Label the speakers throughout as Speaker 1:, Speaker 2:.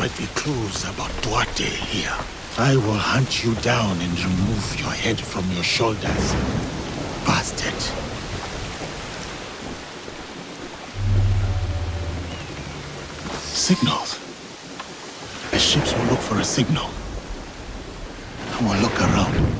Speaker 1: might be clues about Duarte here. I will hunt you down and remove your head from your shoulders. Bastard. Signals. The ships will look for a signal. I will look around.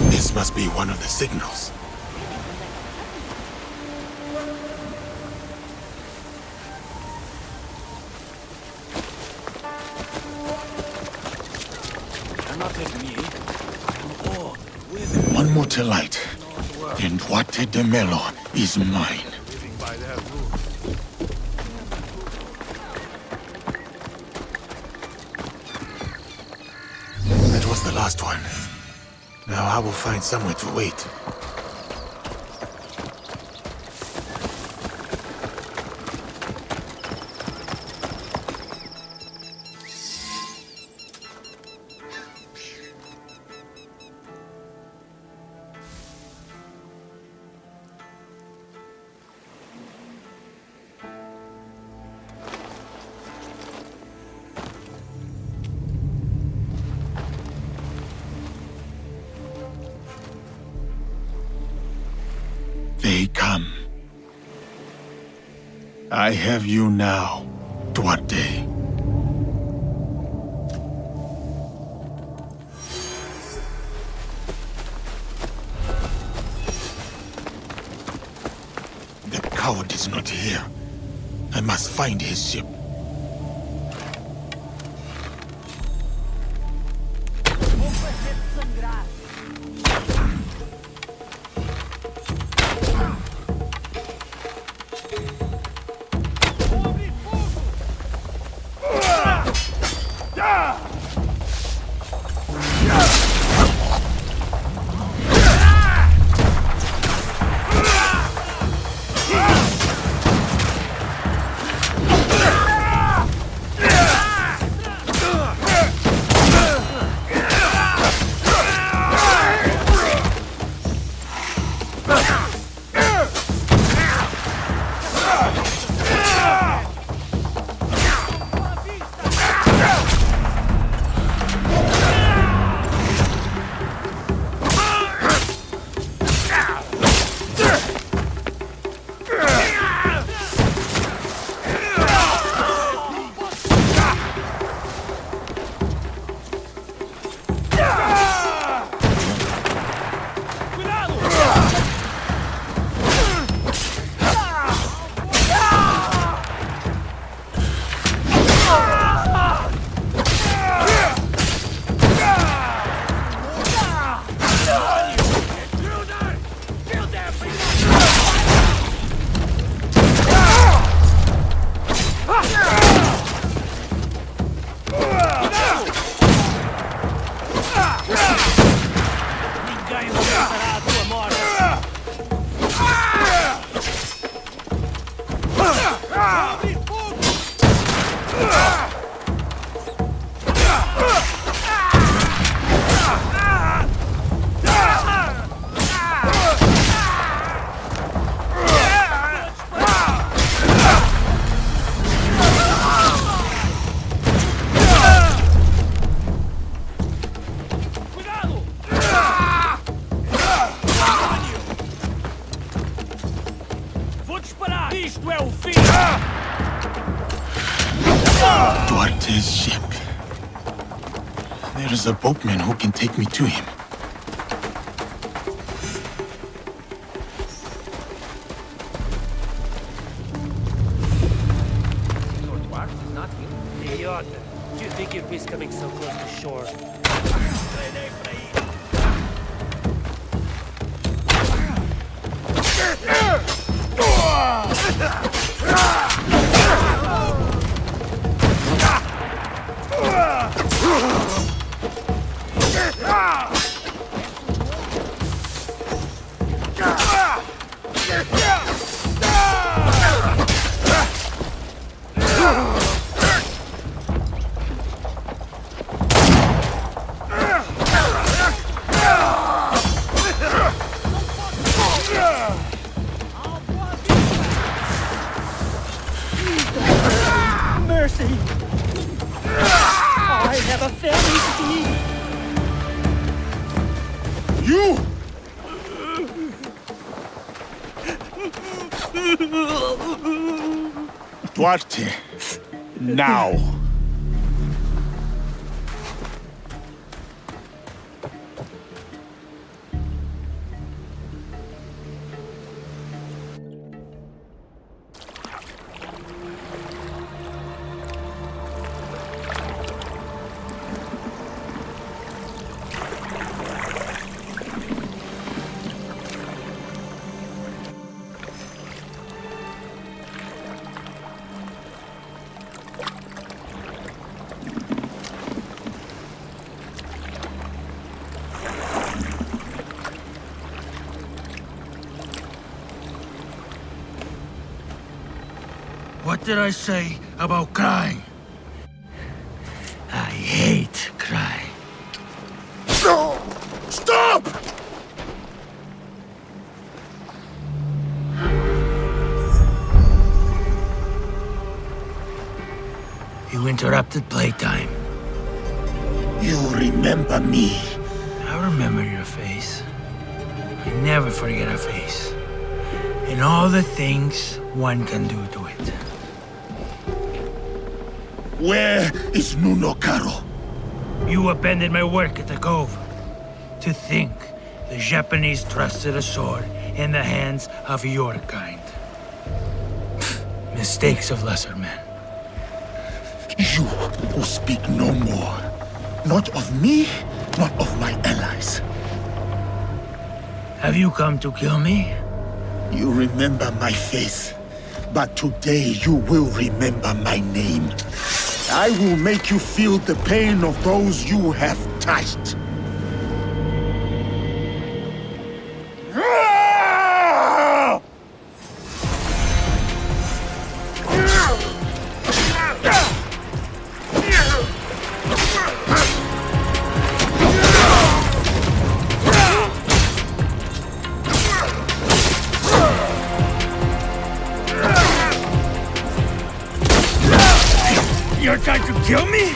Speaker 1: This must be one of the signals. One more to light, and Duarte de Melo is mine. That was the last one. Now I will find somewhere to wait. They come. I have you now, Duarte. The coward is not here. I must find his ship. Duarte's ship. There is a boatman who can take me to him.
Speaker 2: Duarte is not here. Idiota. Do you think he's coming so close to shore?
Speaker 1: You! Duarte, now.
Speaker 3: What did I say about crying? I hate crying.
Speaker 1: No! Stop!
Speaker 3: You interrupted playtime.
Speaker 1: You remember me.
Speaker 3: I remember your face. I never forget a face. And all the things one can do to it.
Speaker 1: Where is Nuno Caro?
Speaker 3: You abandoned my work at the Cove. To think the Japanese trusted a sword in the hands of your kind. Mistakes of lesser men.
Speaker 1: You will speak no more. Not of me, not of my allies.
Speaker 3: Have you come to kill me?
Speaker 1: You remember my face, but today you will remember my name. I will make you feel the pain of those you have touched.
Speaker 3: You're trying to kill me?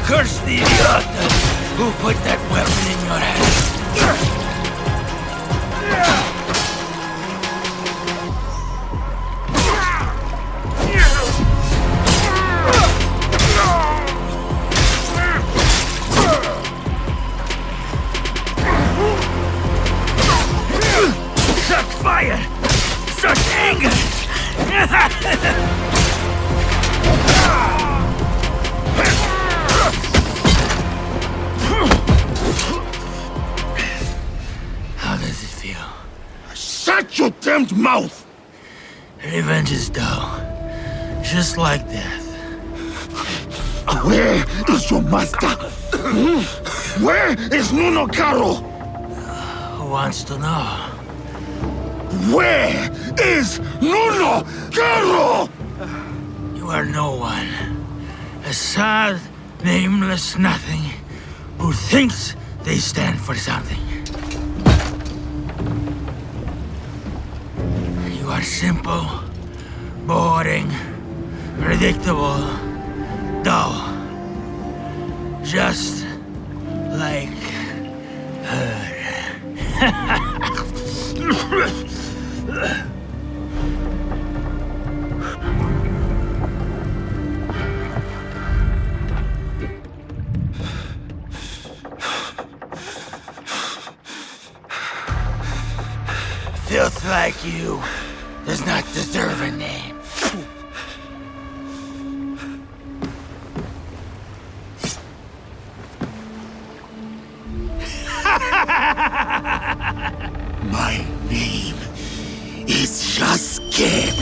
Speaker 3: Curse the idiot who put that weapon in your hand. Such fire! Such anger! How does it feel?
Speaker 1: Shut your damned mouth!
Speaker 3: Revenge is dull. Just like death.
Speaker 1: Where is your master? Where is Nuno Caro?
Speaker 3: Who wants to know?
Speaker 1: Where is Nuno Caro?
Speaker 3: You are no one. A sad, nameless nothing who thinks they stand for something. You are simple, boring, predictable, dull. Just like her. Filth like you does not deserve a name.
Speaker 1: My name is Yasuke.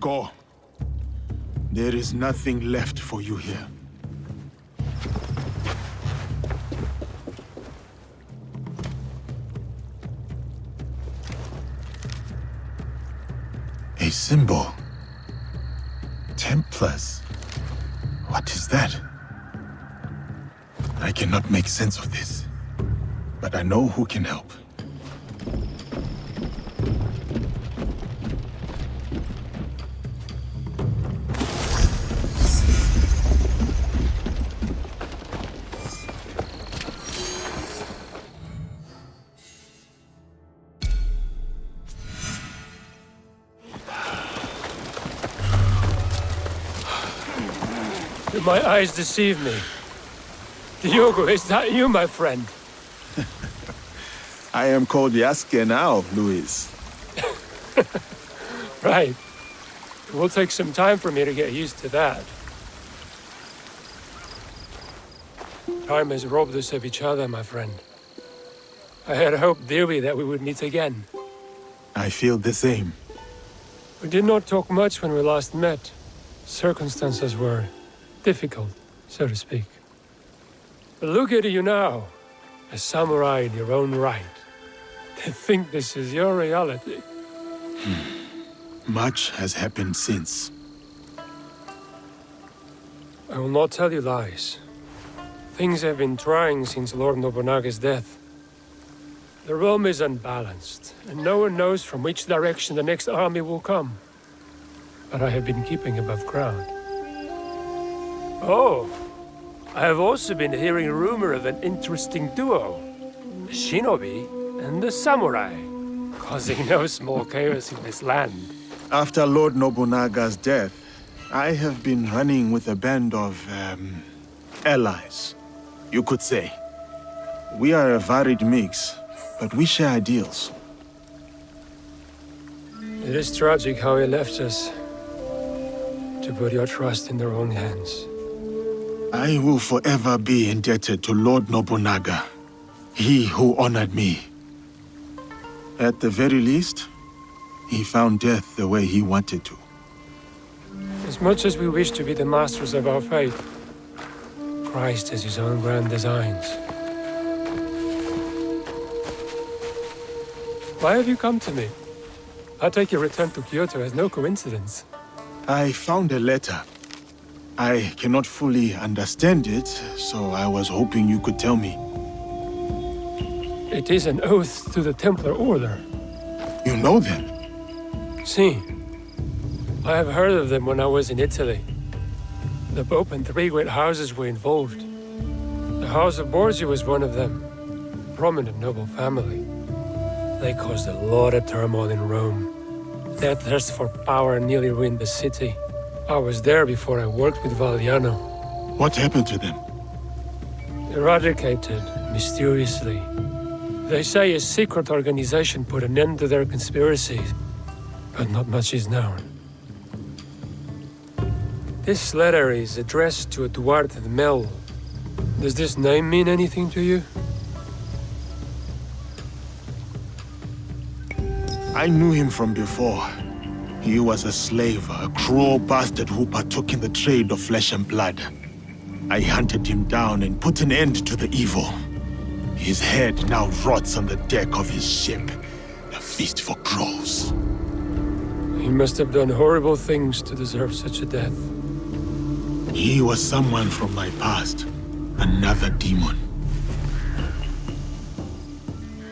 Speaker 1: Go. There is nothing left for you here. A symbol. Templars. What is that? I cannot make sense of this, but I know who can help.
Speaker 2: Did my eyes deceive me? Diogo, is that you, my friend?
Speaker 1: I am called Yaske now, Luis.
Speaker 2: Right. It will take some time for me to get used to that. Time has robbed us of each other, my friend. I had hoped dearly that we would meet again.
Speaker 1: I feel the same.
Speaker 2: We did not talk much when we last met. Circumstances were difficult, so to speak. But look at you now, a samurai in your own right. To think this is your reality.
Speaker 1: Much has happened since.
Speaker 2: I will not tell you lies. Things have been trying since Lord Nobunaga's death. The realm is unbalanced, and no one knows from which direction the next army will come. But I have been keeping above ground. Oh, I have also been hearing rumor of an interesting duo. The shinobi and the samurai, causing no small chaos in this land.
Speaker 1: After Lord Nobunaga's death, I have been running with a band of, allies, you could say. We are a varied mix, but we share ideals.
Speaker 2: It is tragic how he left us, to put your trust in their own hands.
Speaker 1: I will forever be indebted to Lord Nobunaga, he who honored me. At the very least, he found death the way he wanted to.
Speaker 2: As much as we wish to be the masters of our fate, Christ has his own grand designs. Why have you come to me? I take your return to Kyoto as no coincidence.
Speaker 1: I found a letter. I cannot fully understand it, so I was hoping you could tell me.
Speaker 2: It is an oath to the Templar Order.
Speaker 1: You know them?
Speaker 2: Si. I have heard of them when I was in Italy. The Pope and 3 great houses were involved. The House of Borgia was one of them. A prominent noble family. They caused a lot of turmoil in Rome. Their thirst for power nearly ruined the city. I was there before I worked with Valliano.
Speaker 1: What happened to them?
Speaker 2: Eradicated, mysteriously. They say a secret organization put an end to their conspiracies, but not much is known. This letter is addressed to Eduard de Mel. Does this name mean anything to you?
Speaker 1: I knew him from before. He was a slave, a cruel bastard who partook in the trade of flesh and blood. I hunted him down and put an end to the evil. His head now rots on the deck of his ship, a feast for crows.
Speaker 2: He must have done horrible things to deserve such a death.
Speaker 1: He was someone from my past, another demon.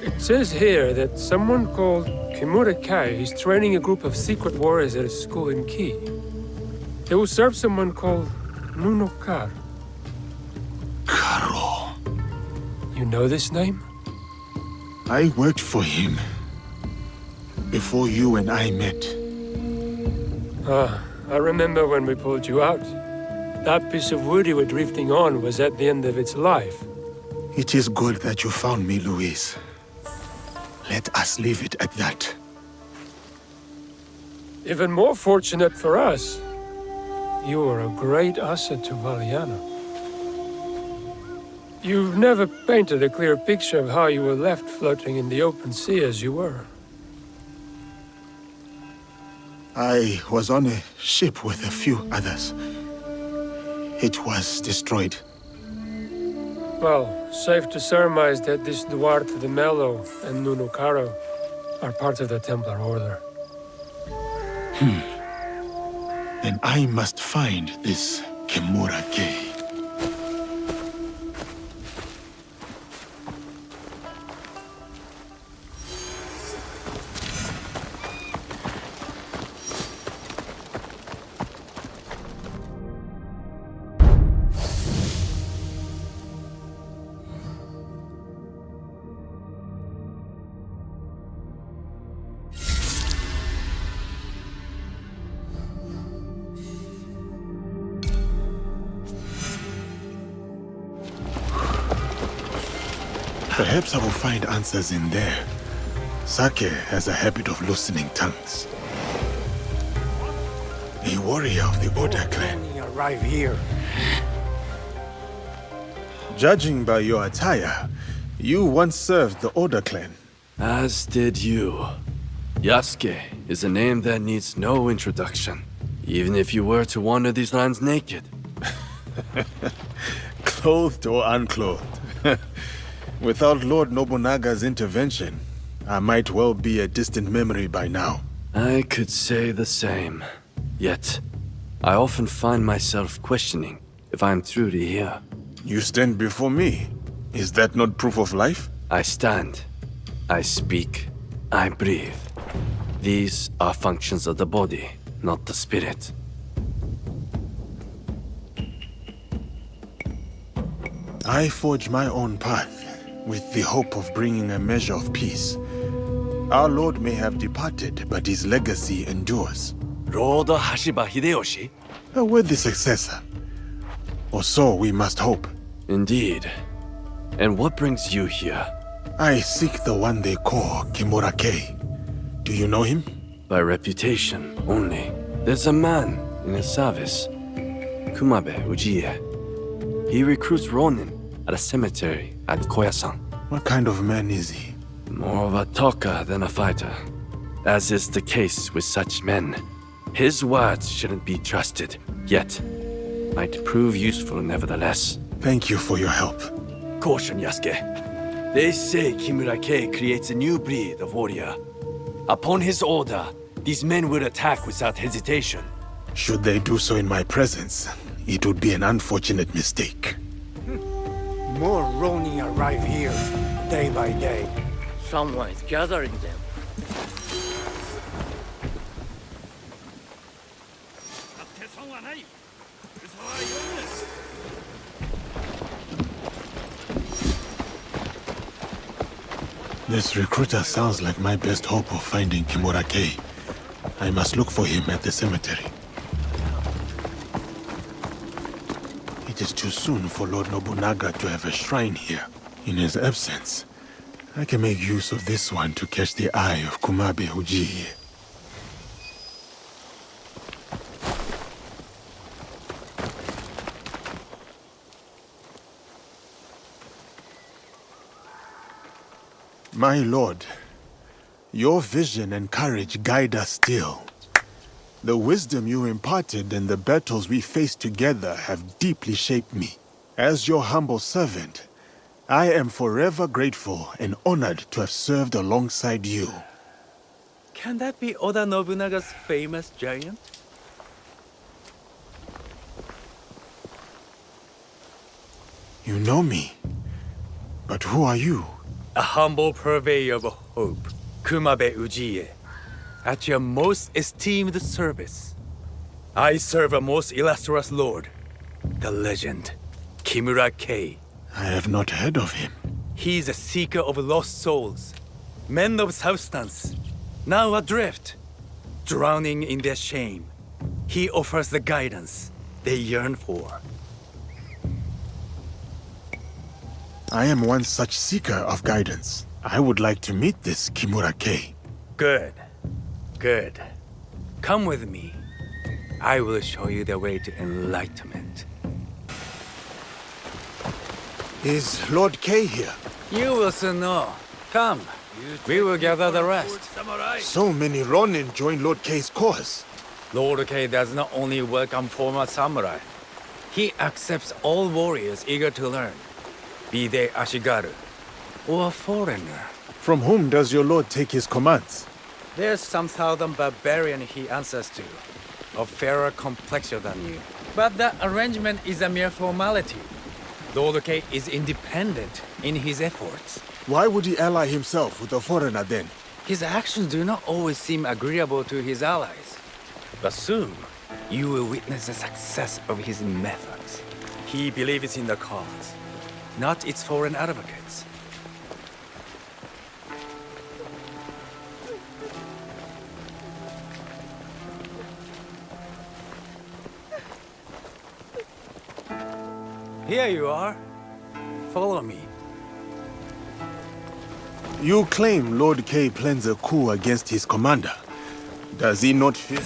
Speaker 2: It says here that someone called Kimura Kai is training a group of secret warriors at a school in Ki. They will serve someone called Nuno Kar.
Speaker 1: Karo.
Speaker 2: You know this name?
Speaker 1: I worked for him before you and I met.
Speaker 2: Ah, I remember when we pulled you out. That piece of wood you were drifting on was at the end of its life.
Speaker 1: It is good that you found me, Luis. Let us leave it at that.
Speaker 2: Even more fortunate for us, you were a great asset to Valliano. You've never painted a clear picture of how you were left floating in the open sea as you were.
Speaker 1: I was on a ship with a few others. It was destroyed.
Speaker 2: Well, safe to surmise that this Duarte de Mello and Nuno Caro are part of the Templar Order.
Speaker 1: Then I must find this Kimura Kei. Perhaps I will find answers in there. Sake has a habit of loosening tongues. A warrior of the Oda clan.
Speaker 4: Arrive here.
Speaker 1: Judging by your attire, you once served the Oda clan.
Speaker 5: As did you. Yasuke is a name that needs no introduction, even if you were to wander these lands naked.
Speaker 1: Clothed or unclothed. Without Lord Nobunaga's intervention, I might well be a distant memory by now.
Speaker 5: I could say the same. Yet, I often find myself questioning if I'm truly here.
Speaker 1: You stand before me. Is that not proof of life?
Speaker 5: I stand. I speak. I breathe. These are functions of the body, not the spirit.
Speaker 1: I forge my own path, with the hope of bringing a measure of peace. Our Lord may have departed, but his legacy endures.
Speaker 5: Lord Hashiba Hideyoshi?
Speaker 1: A worthy successor. Or so we must hope.
Speaker 5: Indeed. And what brings you here?
Speaker 1: I seek the one they call Kimura Kei. Do you know him?
Speaker 5: By reputation only. There's a man in his service, Kumabe Ujiie. He recruits Ronin at a cemetery at Koyasan.
Speaker 1: What kind of man is he?
Speaker 5: More of a talker than a fighter. As is the case with such men. His words shouldn't be trusted, yet might prove useful nevertheless.
Speaker 1: Thank you for your help.
Speaker 5: Caution, Yasuke. They say Kimura Kei creates a new breed of warrior. Upon his order, these men will attack without hesitation.
Speaker 1: Should they do so in my presence, it would be an unfortunate mistake.
Speaker 4: More Ronin arrive here, day by day.
Speaker 6: Someone is gathering them.
Speaker 1: This recruiter sounds like my best hope of finding Kimura Kei. I must look for him at the cemetery. It is too soon for Lord Nobunaga to have a shrine here. In his absence, I can make use of this one to catch the eye of Kumabe Ujiie. My lord, your vision and courage guide us still. The wisdom you imparted and the battles we faced together have deeply shaped me. As your humble servant, I am forever grateful and honored to have served alongside you.
Speaker 7: Can that be Oda Nobunaga's famous giant?
Speaker 1: You know me, but who are you?
Speaker 7: A humble purveyor of hope, Kumabe Ujiie, at your most esteemed service. I serve a most illustrious lord, the legend, Kimura Kei.
Speaker 1: I have not heard of him.
Speaker 7: He's a seeker of lost souls, men of substance, now adrift, drowning in their shame. He offers the guidance they yearn for.
Speaker 1: I am one such seeker of guidance. I would like to meet this Kimura Kei.
Speaker 7: Good. Good. Come with me. I will show you the way to enlightenment.
Speaker 1: Is Lord Kei here?
Speaker 7: You will soon know. Come. We will gather the rest.
Speaker 1: So many Ronin joined Lord K's cause.
Speaker 7: Lord K does not only welcome former samurai, he accepts all warriors eager to learn, be they Ashigaru or a foreigner.
Speaker 1: From whom does your lord take his commands?
Speaker 7: There's some southern barbarian he answers to, of fairer complexion than you. But that arrangement is a mere formality. Lord K is independent in his efforts.
Speaker 1: Why would he ally himself with a foreigner then?
Speaker 7: His actions do not always seem agreeable to his allies. But soon, you will witness the success of his methods. He believes in the cause, not its foreign advocates. Here you are. Follow me.
Speaker 1: You claim Lord K plans a coup against his commander. Does he not fear?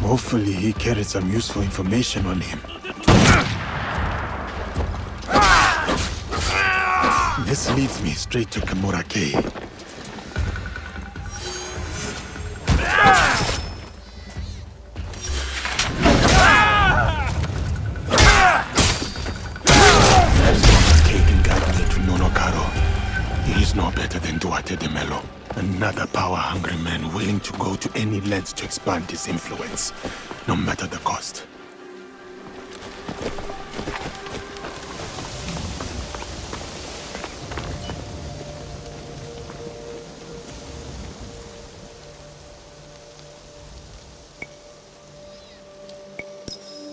Speaker 1: Hopefully he carried some useful information on him. This leads me straight to Kimura K. K can guide me to Nonokaro. He is no better than Duarte de Melo. Another power-hungry man willing to go to any lengths to expand his influence, no matter the cost.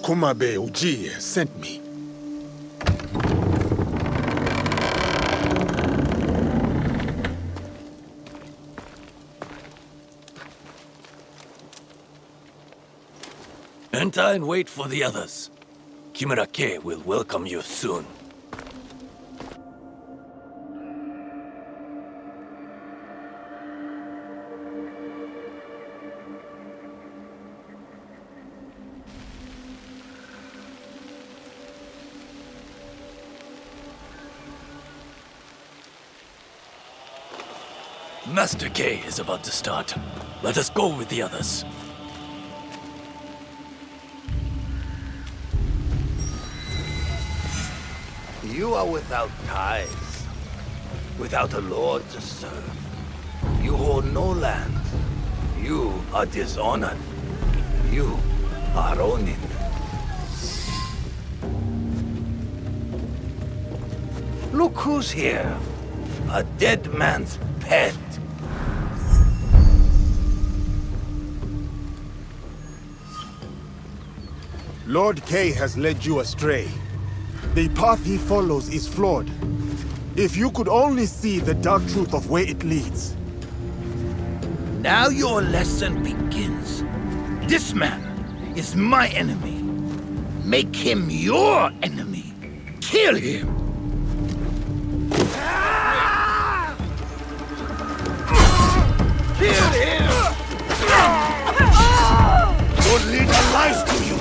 Speaker 1: Kumabe Ujiie sent me.
Speaker 6: Enter and wait for the others. Kimura K will welcome you soon. Master K is about to start. Let us go with the others.
Speaker 8: You are without ties, without a lord to serve. You hold no land. You are dishonored. You are Ronin. Look who's here. A dead man's pet.
Speaker 1: Lord K has led you astray. The path he follows is flawed. If you could only see the dark truth of where it leads.
Speaker 8: Now your lesson begins. This man is my enemy. Make him your enemy. Kill him. Kill him! Your leader lies to you.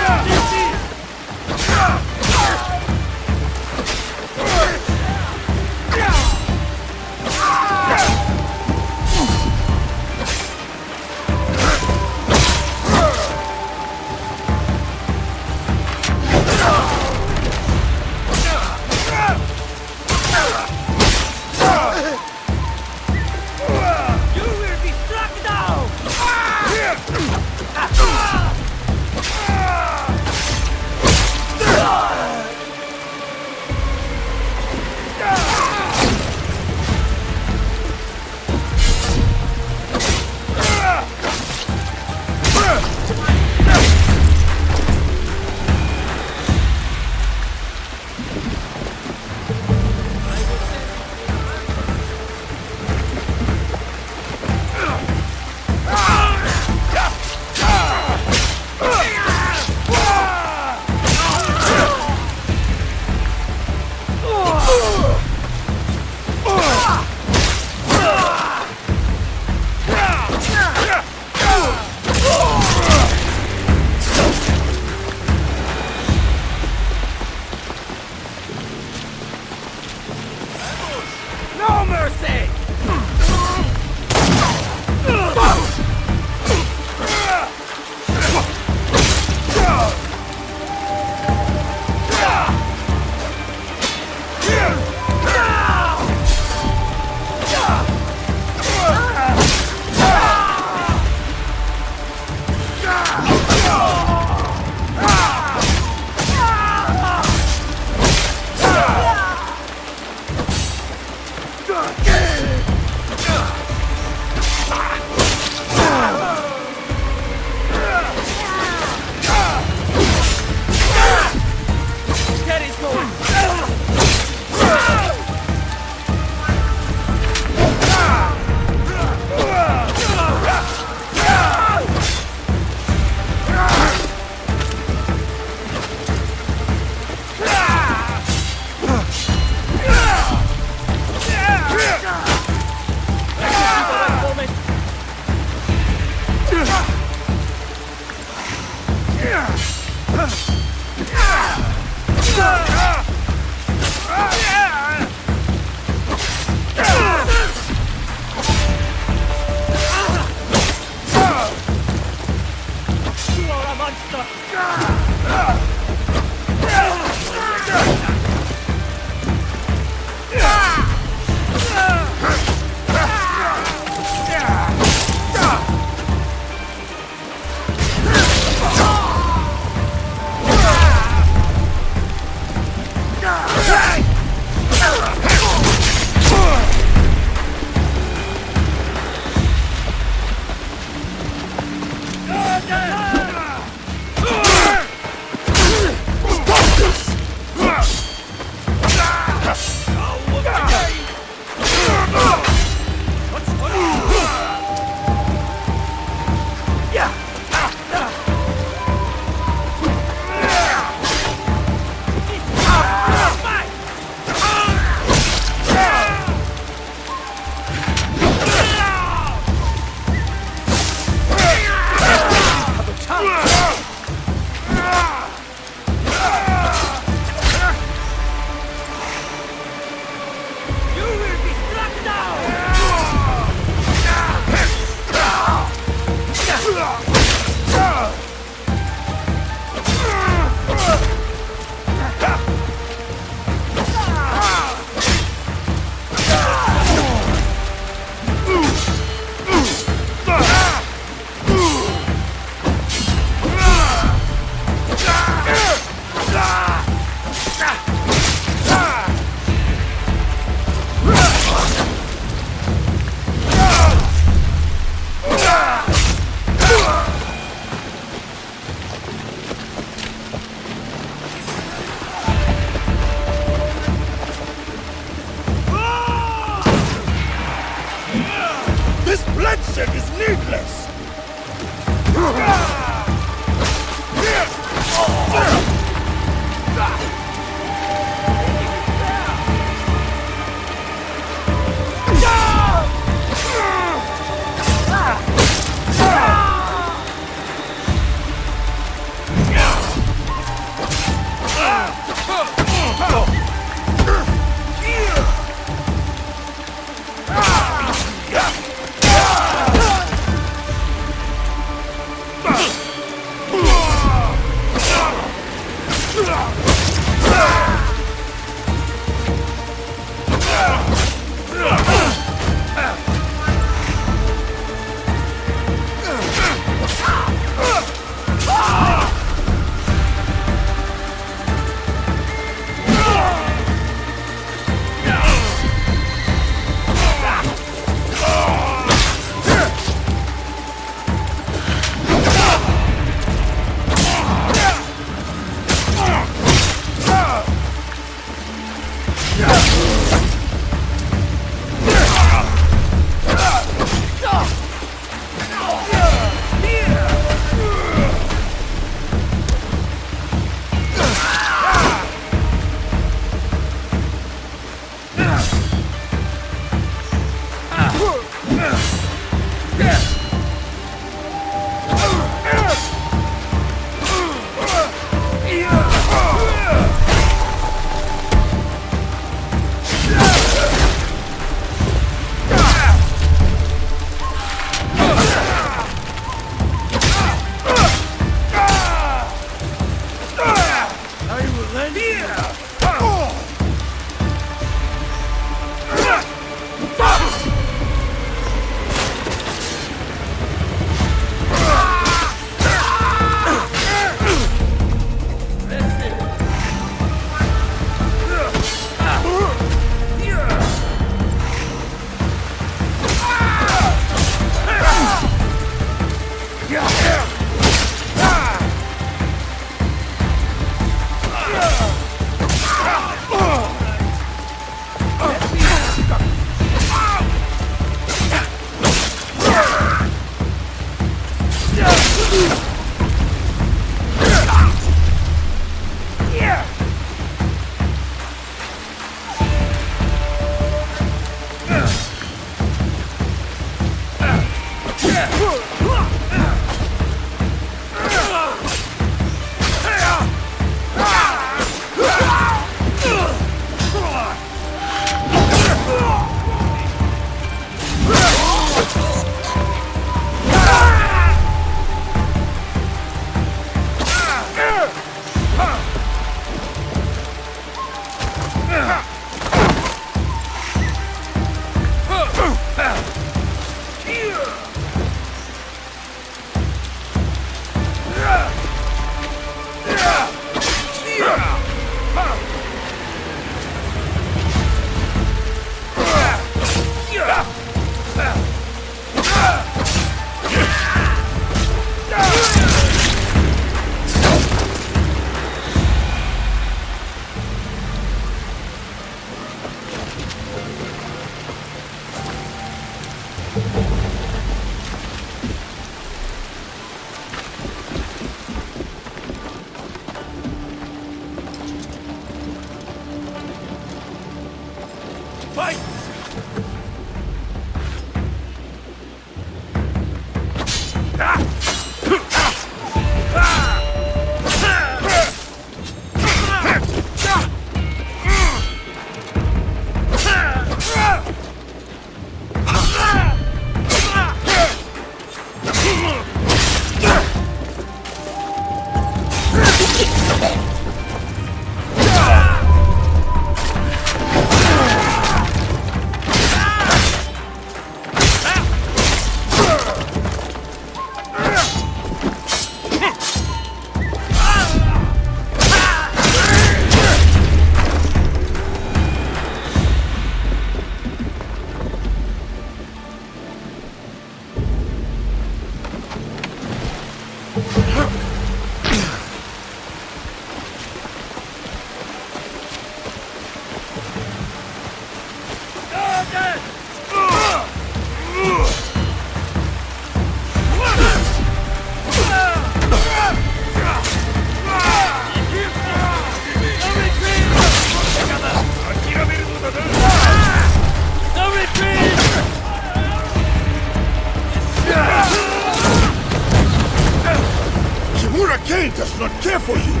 Speaker 1: Kay does not care for you!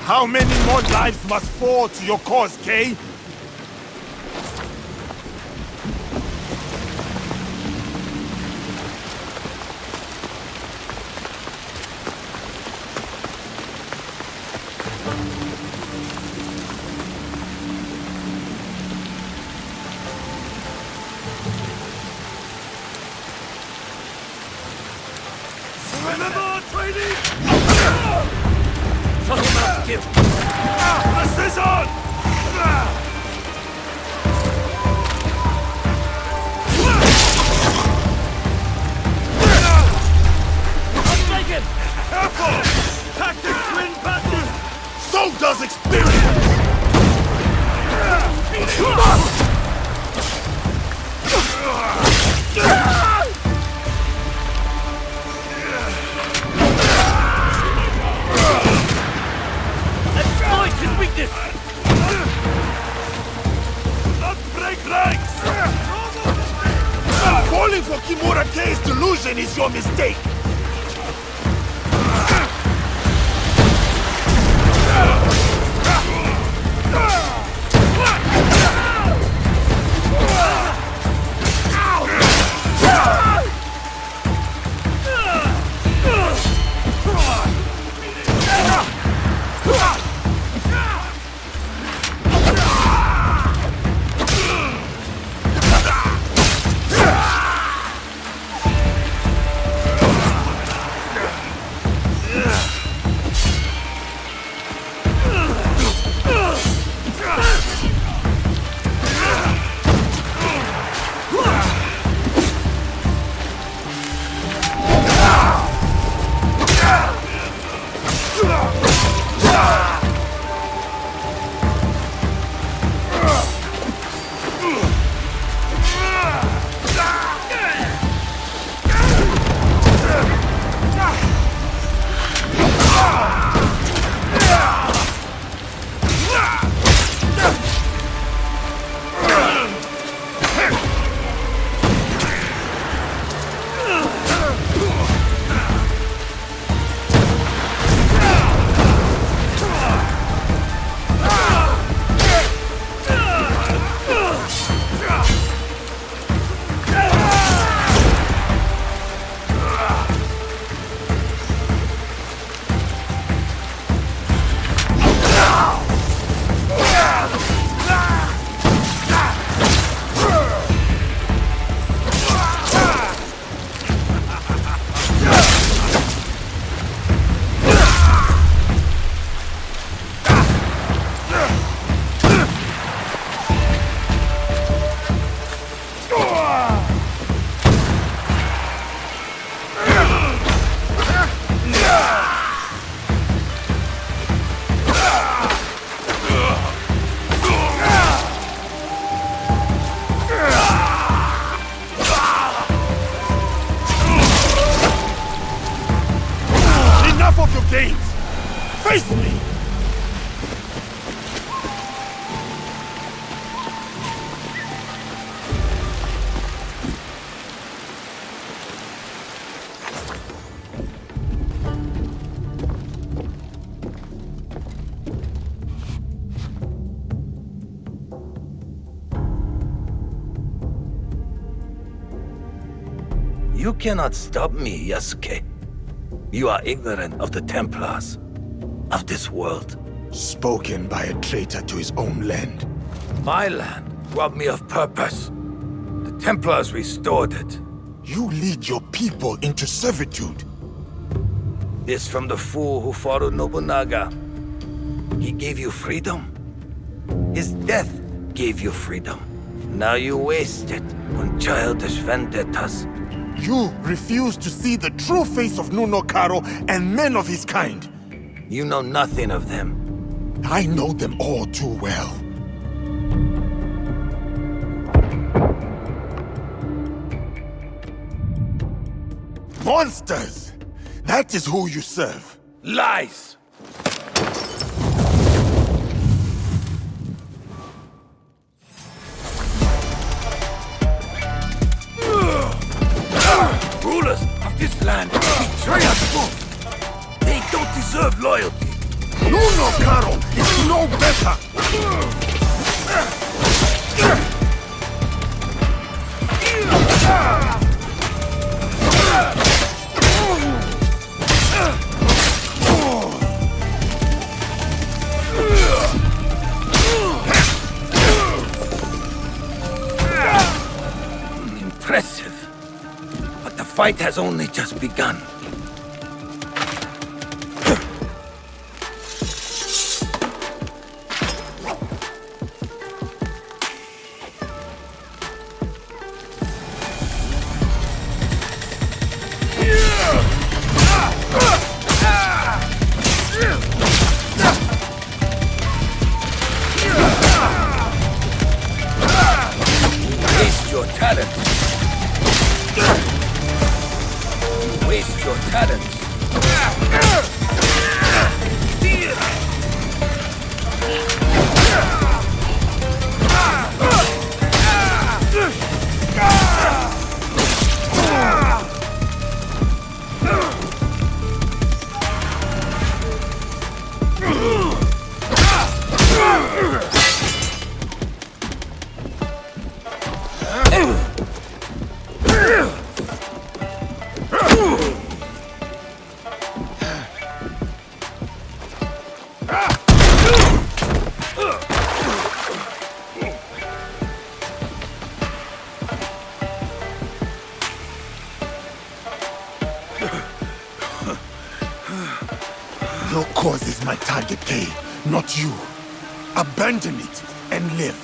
Speaker 1: How many more lives must fall to your cause, Kay? Remember training! Precision! Taken! Careful! Tactics win battles! So does experience! for Kimura K's delusion is your mistake! Face me!
Speaker 8: You cannot stop me, Yasuke. You are ignorant of the Templars, of this world.
Speaker 1: Spoken by a traitor to his own land.
Speaker 8: My land robbed me of purpose. The Templars restored it.
Speaker 1: You lead your people into servitude.
Speaker 8: This from the fool who followed Nobunaga. He gave you freedom. His death gave you freedom. Now you waste it on childish vendettas.
Speaker 1: You refuse to see the true face of Nunokaro and men of his kind.
Speaker 8: You know nothing of them.
Speaker 1: I know them all too well. Monsters! That is who you serve.
Speaker 8: Lies! Rulers of this land betray us both. They don't deserve loyalty.
Speaker 1: Nunokaro is no better!
Speaker 8: Impressive. But the fight has only just begun. Waste your talent. Waste your talent.
Speaker 1: Kay, not you. Abandon it and live.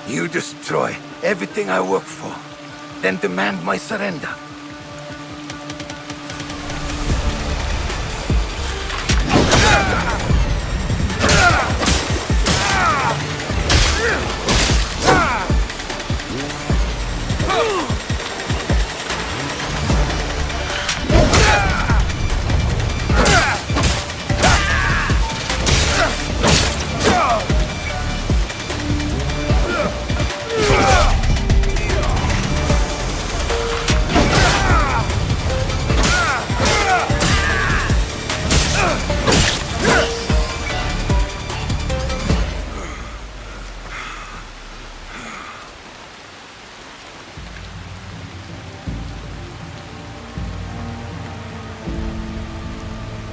Speaker 8: You destroy everything I work for, then demand my surrender.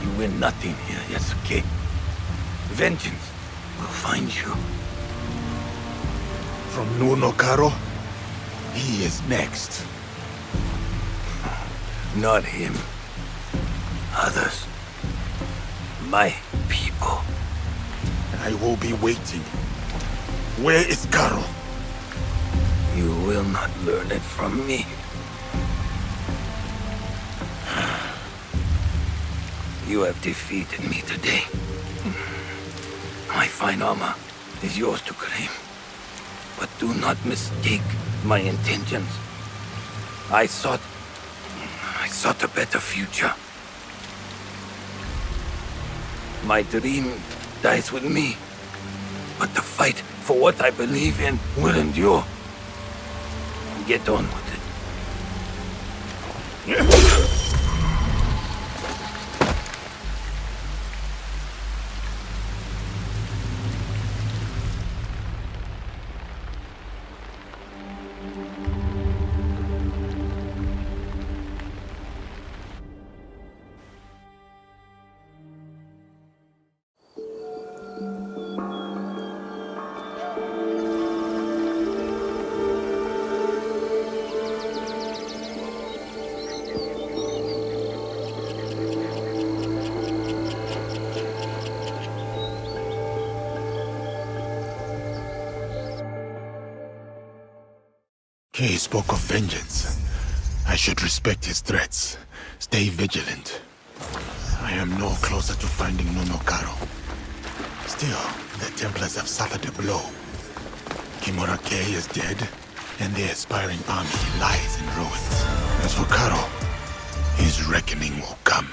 Speaker 8: You win nothing here, Yasuke. Vengeance will find you.
Speaker 1: From Nunokaro, he is next.
Speaker 8: Not him. Others. My people.
Speaker 1: I will be waiting. Where is Karo?
Speaker 8: You will not learn it from me. You have defeated me today. My fine armor is yours to claim. But do not mistake my intentions. I sought a better future. My dream dies with me. But the fight for what I believe in will endure. Get on with it.
Speaker 1: Kay spoke of vengeance. I should respect his threats. Stay vigilant. I am no closer to finding Nunokaro. Still, the Templars have suffered a blow. Kimura Kay is dead, and the aspiring army lies in ruins. As for Karo, his reckoning will come.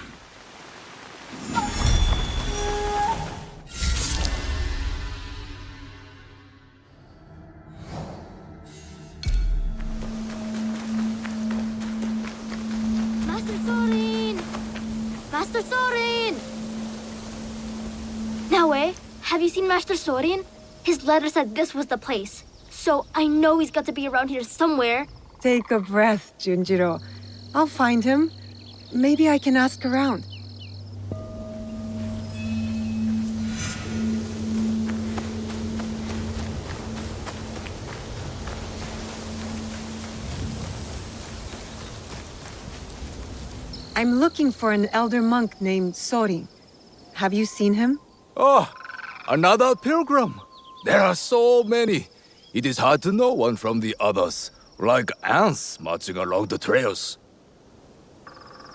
Speaker 9: Master Sorin! Master Sorin! Naoe, have you seen Master Sorin? His letter said this was the place. So I know he's got to be around here somewhere.
Speaker 10: Take a breath, Junjiro. I'll find him. Maybe I can ask around. I'm looking for an elder monk named Sorin. Have you seen him?
Speaker 7: Oh, another pilgrim. There are so many. It is hard to know one from the others, like ants marching along the trails.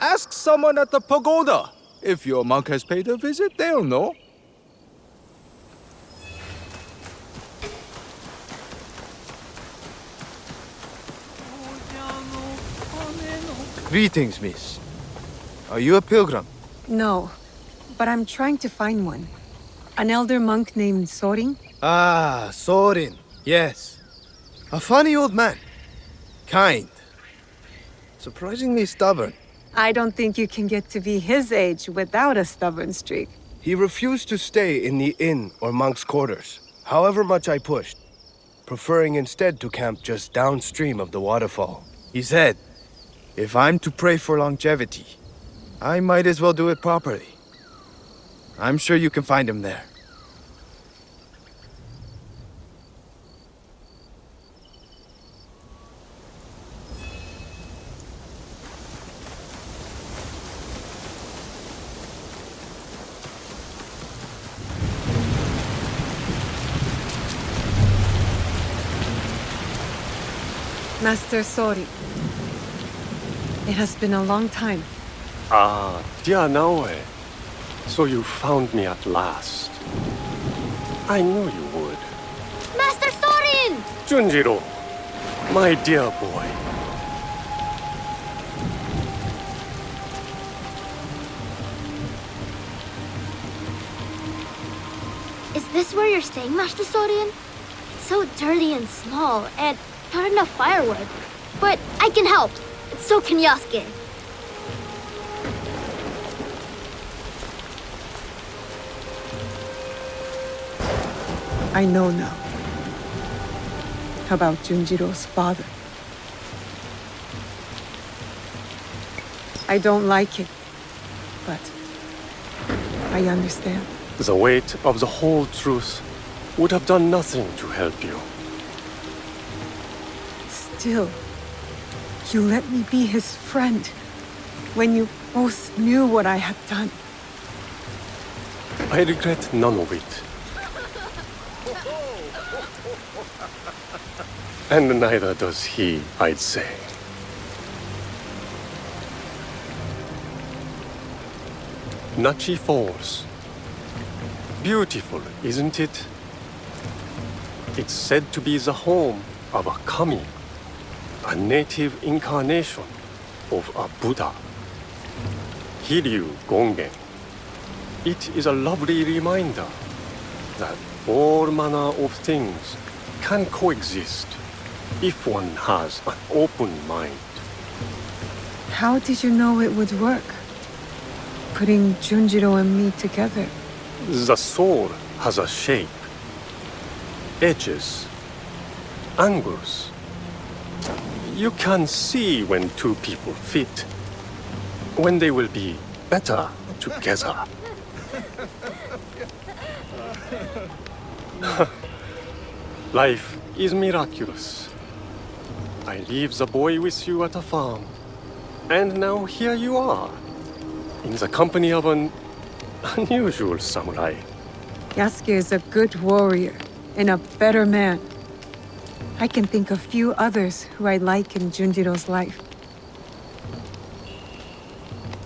Speaker 7: Ask someone at the pagoda. If your monk has paid a visit, they'll know.
Speaker 11: Greetings, miss. Are you a pilgrim?
Speaker 10: No, but I'm trying to find one. An elder monk named Sorin?
Speaker 11: Ah, Sorin. Yes. A funny old man. Kind. Surprisingly stubborn.
Speaker 10: I don't think you can get to be his age without a stubborn streak.
Speaker 11: He refused to stay in the inn or monk's quarters, however much I pushed, preferring instead to camp just downstream of the waterfall. He said, if I'm to pray for longevity, I might as well do it properly. I'm sure you can find him there.
Speaker 10: Master Sori. It has been a long time.
Speaker 12: Ah, dear Naoe. So you found me at last. I knew you would.
Speaker 9: Master Sorin!
Speaker 12: Junjiro, my dear boy.
Speaker 9: Is this where you're staying, Master Sorin? It's so dirty and small, and not enough firewood. But I can help. So can Yasuke.
Speaker 10: I know now about Junjiro's father. I don't like it, but I understand.
Speaker 12: The weight of the whole truth would have done nothing to help you.
Speaker 10: Still, you let me be his friend when you both knew what I had done.
Speaker 12: I regret none of it. And neither does he, I'd say. Nachi Falls. Beautiful, isn't it? It's said to be the home of a kami, a native incarnation of a Buddha. Hiryu Gongen. It is a lovely reminder that all manner of things can coexist if one has an open mind.
Speaker 10: How did you know it would work? Putting Junjiro and me together.
Speaker 12: The soul has a shape, edges, angles. You can see when two people fit, when they will be better together. Life is miraculous. I leave the boy with you at a farm, and now here you are, in the company of an unusual samurai.
Speaker 10: Yasuke is a good warrior and a better man. I can think of few others who I like in Junjiro's life.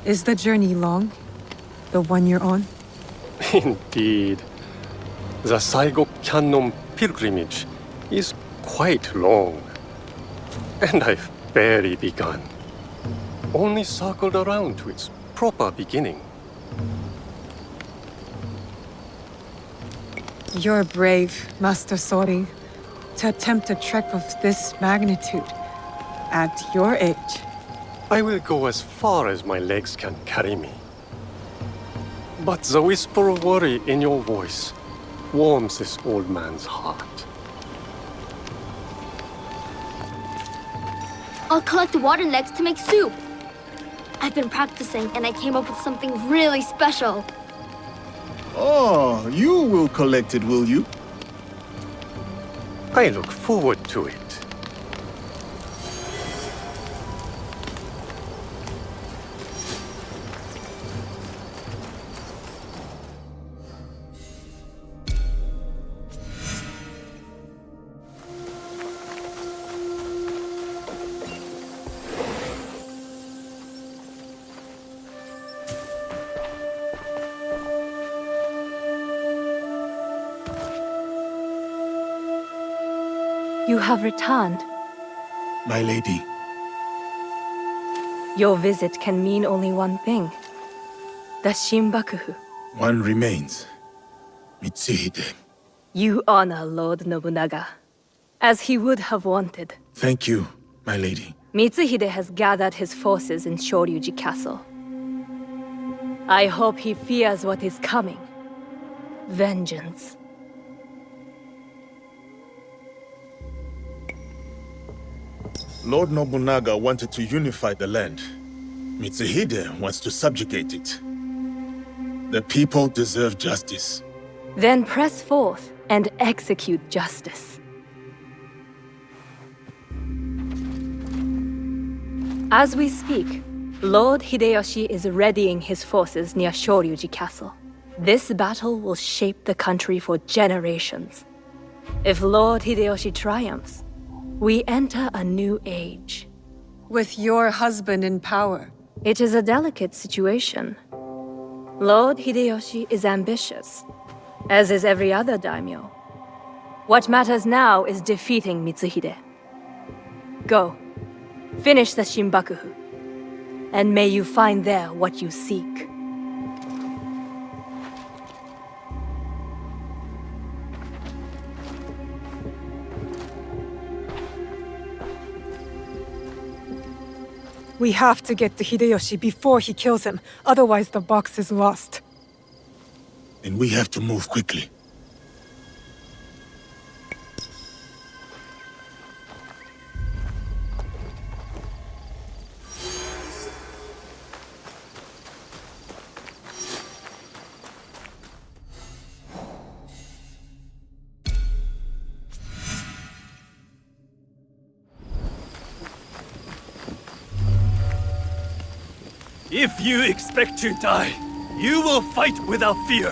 Speaker 10: Is the journey long? The one you're on?
Speaker 12: Indeed. The Saigo Cannon pilgrimage is quite long. And I've barely begun. Only circled around to its proper beginning.
Speaker 10: You're brave, Master Sori, to attempt a trek of this magnitude at your age.
Speaker 12: I will go as far as my legs can carry me. But the whisper of worry in your voice warms this old man's heart.
Speaker 9: I'll collect water next to make soup. I've been practicing and I came up with something really special.
Speaker 1: Oh, you will collect it, will you?
Speaker 12: I look forward to it.
Speaker 13: You have returned.
Speaker 1: My lady.
Speaker 13: Your visit can mean only one thing. The Shinbakufu.
Speaker 1: One remains. Mitsuhide.
Speaker 13: You honor Lord Nobunaga, as he would have wanted.
Speaker 1: Thank you, my lady.
Speaker 13: Mitsuhide has gathered his forces in Shoryuji Castle. I hope he fears what is coming. Vengeance.
Speaker 1: Lord Nobunaga wanted to unify the land. Mitsuhide wants to subjugate it. The people deserve justice.
Speaker 13: Then press forth and execute justice. As we speak, Lord Hideyoshi is readying his forces near Shoryuji Castle. This battle will shape the country for generations. If Lord Hideyoshi triumphs, We enter a new age.
Speaker 10: With your husband in power.
Speaker 13: It is a delicate situation. Lord Hideyoshi is ambitious, as is every other daimyo. What matters now is defeating Mitsuhide. Go, finish the Shinbakufu, and may you find there what you seek.
Speaker 10: We have to get to Hideyoshi before he kills him, otherwise the box is lost.
Speaker 1: And we have to move quickly.
Speaker 6: If you expect to die, you will fight without fear.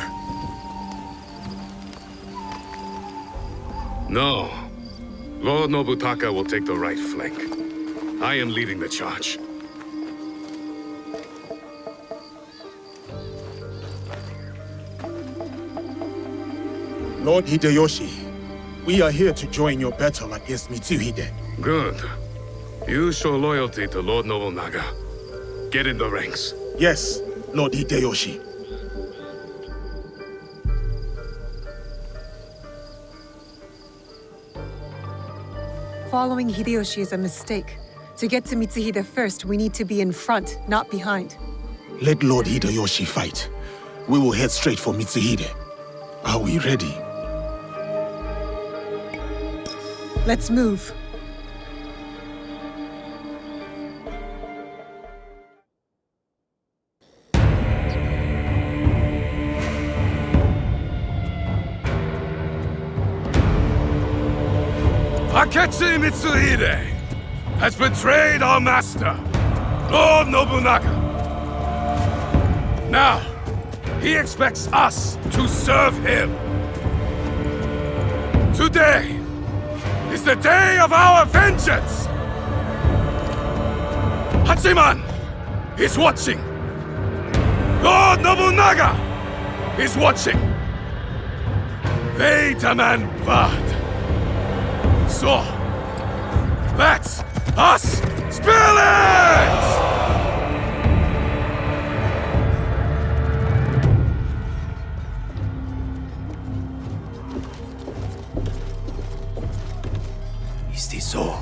Speaker 14: No. Lord Nobutaka will take the right flank. I am leading the charge.
Speaker 1: Lord Hideyoshi, we are here to join your battle against Mitsuhide.
Speaker 14: Good. You show loyalty to Lord Nobunaga. Get in the ranks.
Speaker 1: Yes, Lord Hideyoshi.
Speaker 10: Following Hideyoshi is a mistake. To get to Mitsuhide first, we need to be in front, not behind.
Speaker 1: Let Lord Hideyoshi fight. We will head straight for Mitsuhide. Are we ready?
Speaker 10: Let's move.
Speaker 14: Akechi Mitsuhide has betrayed our master, Lord Nobunaga. Now, he expects us to serve him. Today is the day of our vengeance! Hachiman is watching. Lord Nobunaga is watching. They demand blood. So, let us spill it!
Speaker 8: Is this so?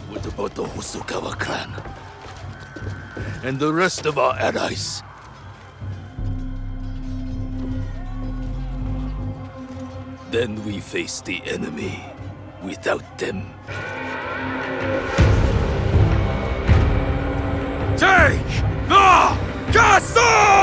Speaker 8: What about the Hosokawa clan? And the rest of our allies? Then we face the enemy without them.
Speaker 14: Take the castle!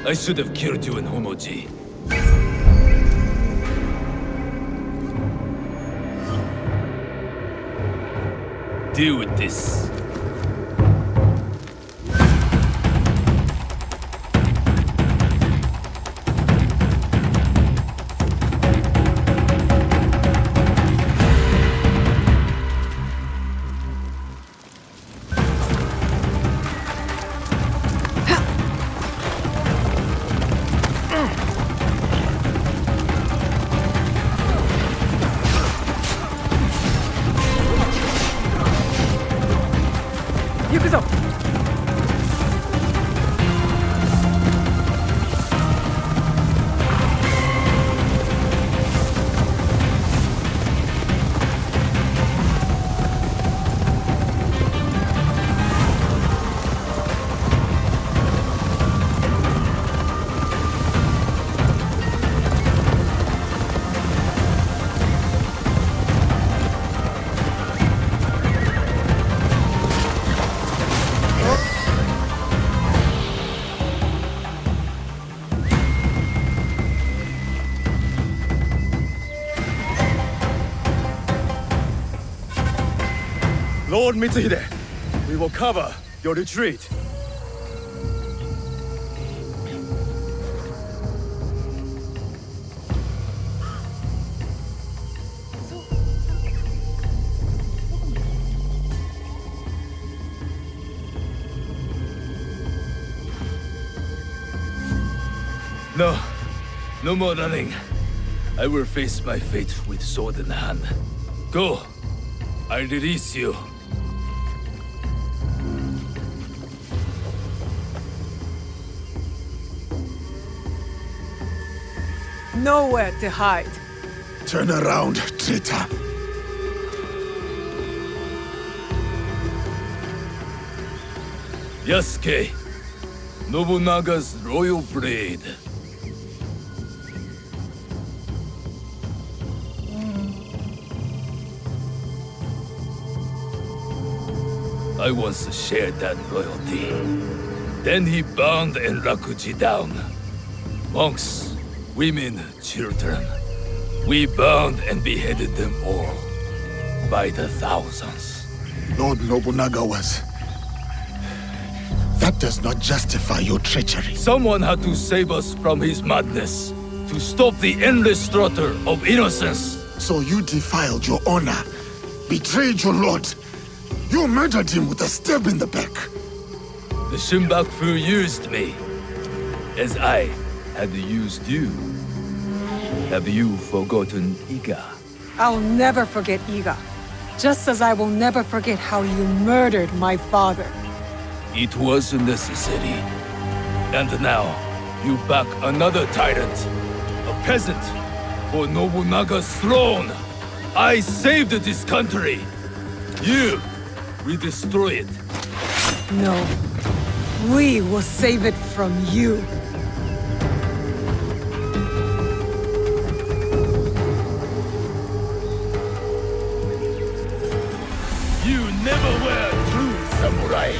Speaker 6: I should have killed you in Homoji. Deal with this.
Speaker 7: Lord Mitsuhide, we will cover your retreat.
Speaker 6: No more running. I will face my fate with sword in hand. Go. I release you.
Speaker 10: Nowhere to hide.
Speaker 1: Turn around, traitor.
Speaker 6: Yasuke, Nobunaga's royal blade. I once shared that royalty. Then he bound Enrakuji down. Monks, women, children. We bound and beheaded them all. By the thousands.
Speaker 1: Lord Nobunaga was... That does not justify your treachery.
Speaker 6: Someone had to save us from his madness. To stop the endless slaughter of innocents.
Speaker 1: So you defiled your honor. Betrayed your lord. You murdered him with a stab in the back.
Speaker 6: The Shunbakufu used me. As I had used you. Have you forgotten Iga?
Speaker 10: I'll never forget Iga. Just as I will never forget how you murdered my father.
Speaker 6: It was necessary. And now, you back another tyrant. A peasant. For Nobunaga's throne. I saved this country. You will destroy it.
Speaker 10: No. We will save it from you.
Speaker 6: You never were a true samurai.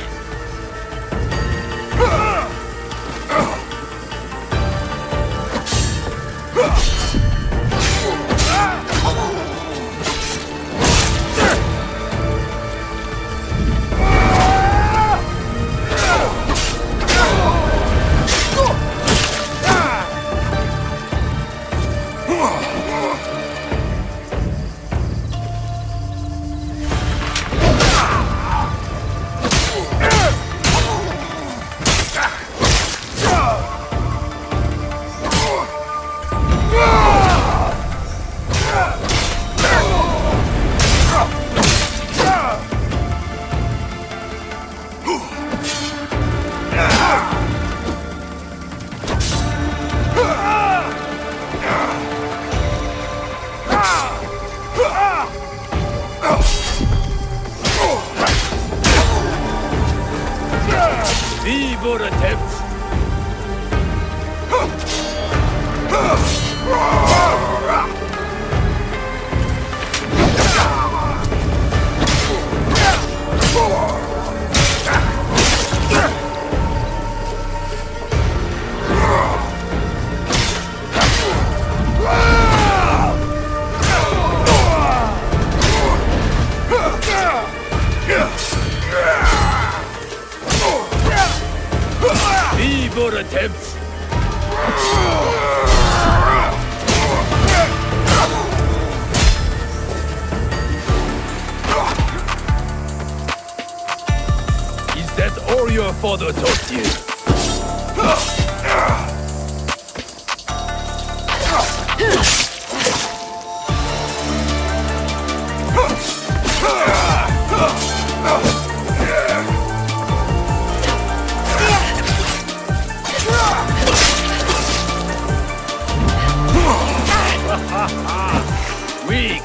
Speaker 6: father taught you. Weak.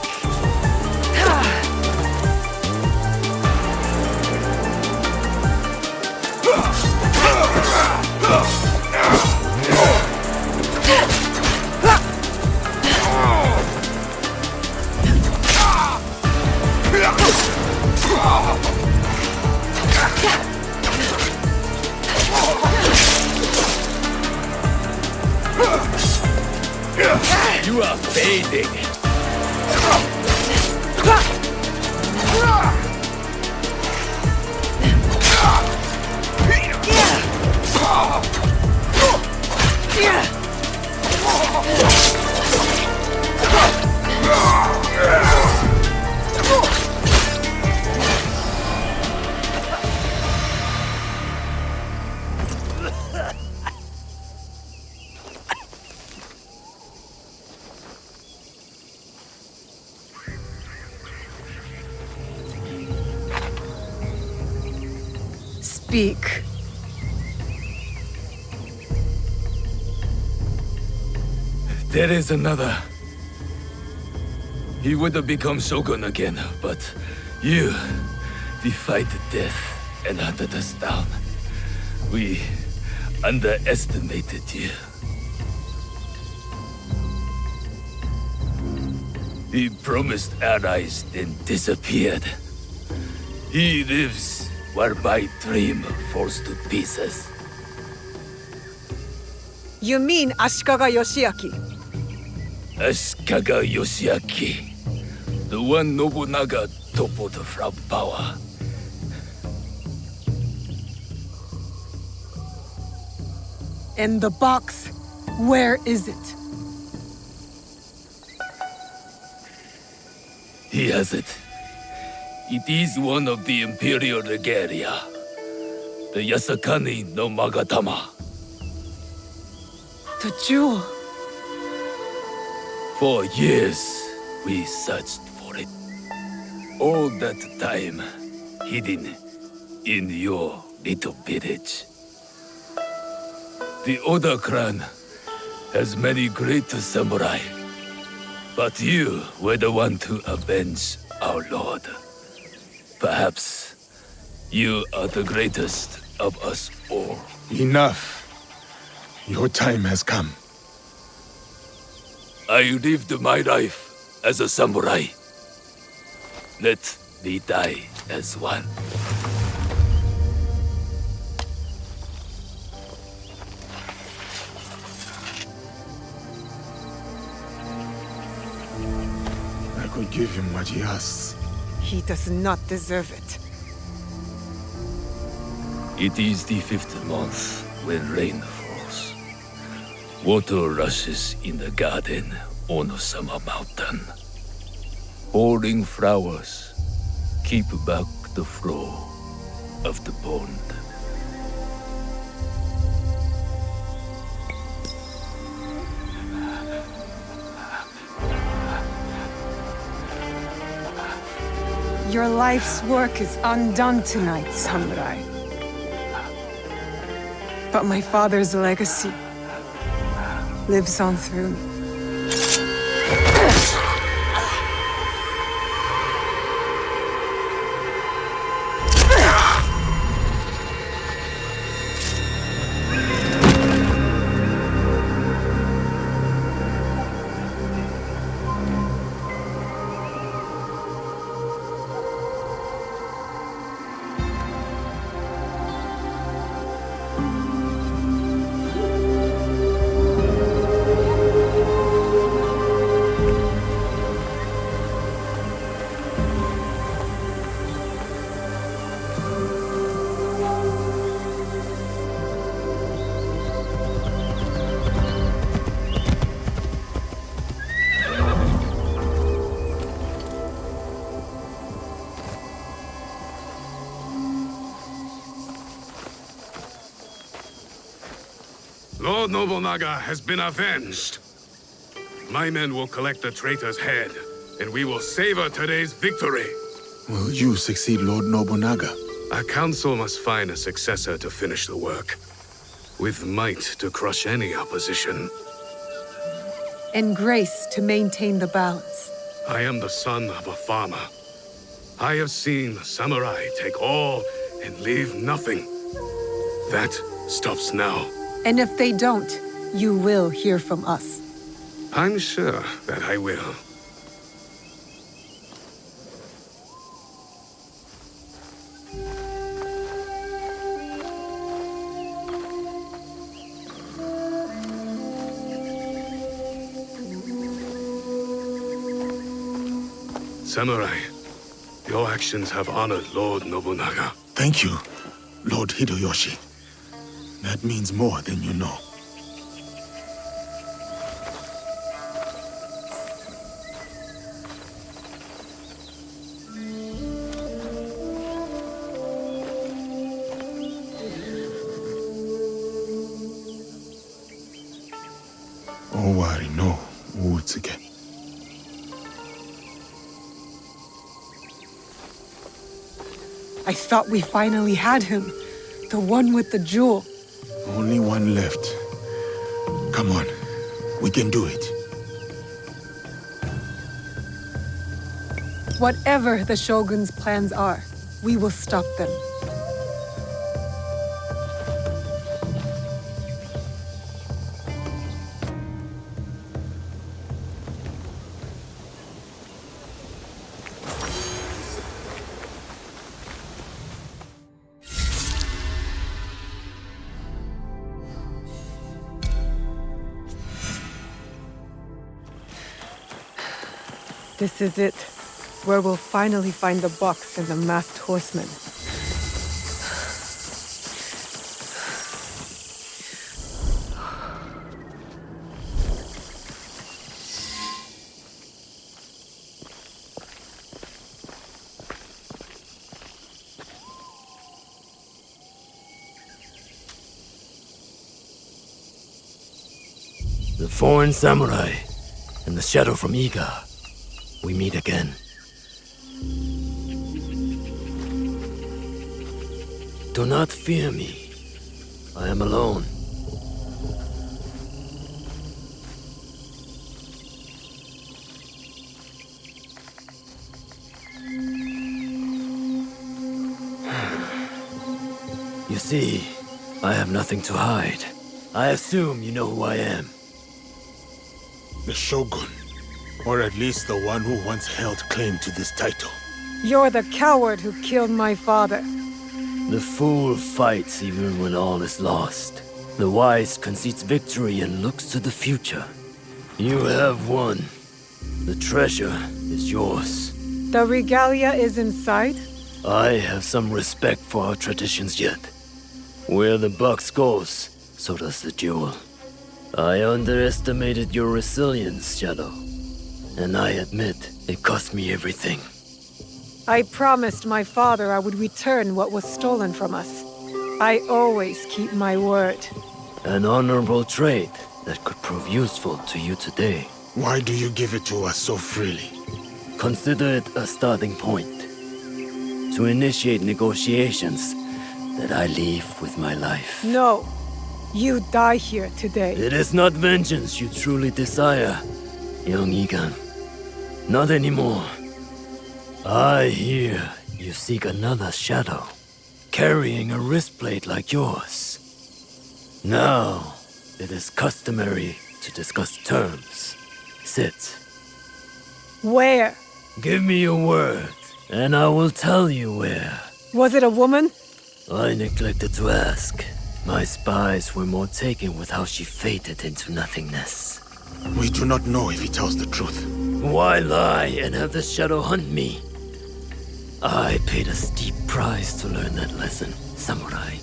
Speaker 6: You are fading.
Speaker 10: Speak.
Speaker 6: There is another. He would have become Shogun again, but you defied death and hunted us down. We underestimated you. He promised allies, then disappeared. He lives where my dream falls to pieces.
Speaker 10: You mean Ashikaga Yoshiaki?
Speaker 6: Ashikaga Yoshiaki, the one Nobunaga toppled from power.
Speaker 10: And the box, where is it?
Speaker 6: He has it. It is one of the Imperial Regalia. The Yasakani no Magatama.
Speaker 10: The jewel.
Speaker 6: For years, we searched for it. All that time, hidden in your little village. The Oda clan has many great samurai. But you were the one to avenge our lord. Perhaps you are the greatest of us all.
Speaker 1: Enough. Your time has come.
Speaker 6: I lived my life as a samurai. Let me die as one.
Speaker 1: I could give him what he asks.
Speaker 10: He does not deserve it.
Speaker 6: It is the 5th month when rain falls. Water rushes in the garden on Osama Mountain. Pouring flowers keep back the flow of the pond.
Speaker 10: Your life's work is undone tonight, samurai. But my father's legacy lives on through me.
Speaker 14: Lord Nobunaga has been avenged. My men will collect the traitor's head, and we will savor today's victory.
Speaker 1: Will you succeed Lord Nobunaga?
Speaker 14: Our council must find a successor to finish the work, with might to crush any opposition.
Speaker 10: And grace to maintain the balance.
Speaker 14: I am the son of a farmer. I have seen samurai take all and leave nothing. That stops now.
Speaker 10: And if they don't, you will hear from us.
Speaker 14: I'm sure that I will. Samurai, your actions have honored Lord Nobunaga.
Speaker 1: Thank you, Lord Hideyoshi. That means more than you know. Owari no Uutsuke.
Speaker 10: I thought we finally had him. The one with the jewel.
Speaker 1: Only one left. Come on, we can do it.
Speaker 10: Whatever the Shogun's plans are, we will stop them. This is it, where we'll finally find the box and the masked horseman.
Speaker 15: The foreign samurai and the shadow from Iga. We meet again. Do not fear me. I am alone. You see, I have nothing to hide. I assume you know who I am.
Speaker 1: The Shogun. Or at least the one who once held claim to this title.
Speaker 10: You're the coward who killed my father.
Speaker 15: The fool fights even when all is lost. The wise concedes victory and looks to the future. You have won. The treasure is yours.
Speaker 10: The regalia is inside?
Speaker 15: I have some respect for our traditions yet. Where the box goes, so does the jewel. I underestimated your resilience, Shadow. And I admit, it cost me everything.
Speaker 10: I promised my father I would return what was stolen from us. I always keep my word.
Speaker 15: An honorable trait that could prove useful to you today.
Speaker 1: Why do you give it to us so freely?
Speaker 15: Consider it a starting point. To initiate negotiations that I leave with my life.
Speaker 10: No. You die here today.
Speaker 15: It is not vengeance you truly desire, young Igan. Not anymore. I hear you seek another shadow, carrying a wristplate like yours. Now, it is customary to discuss terms. Sit.
Speaker 10: Where?
Speaker 15: Give me your word, and I will tell you where.
Speaker 10: Was it a woman?
Speaker 15: I neglected to ask. My spies were more taken with how she faded into nothingness.
Speaker 1: We do not know if he tells the truth.
Speaker 15: Why lie and have the shadow hunt me? I paid a steep price to learn that lesson, samurai.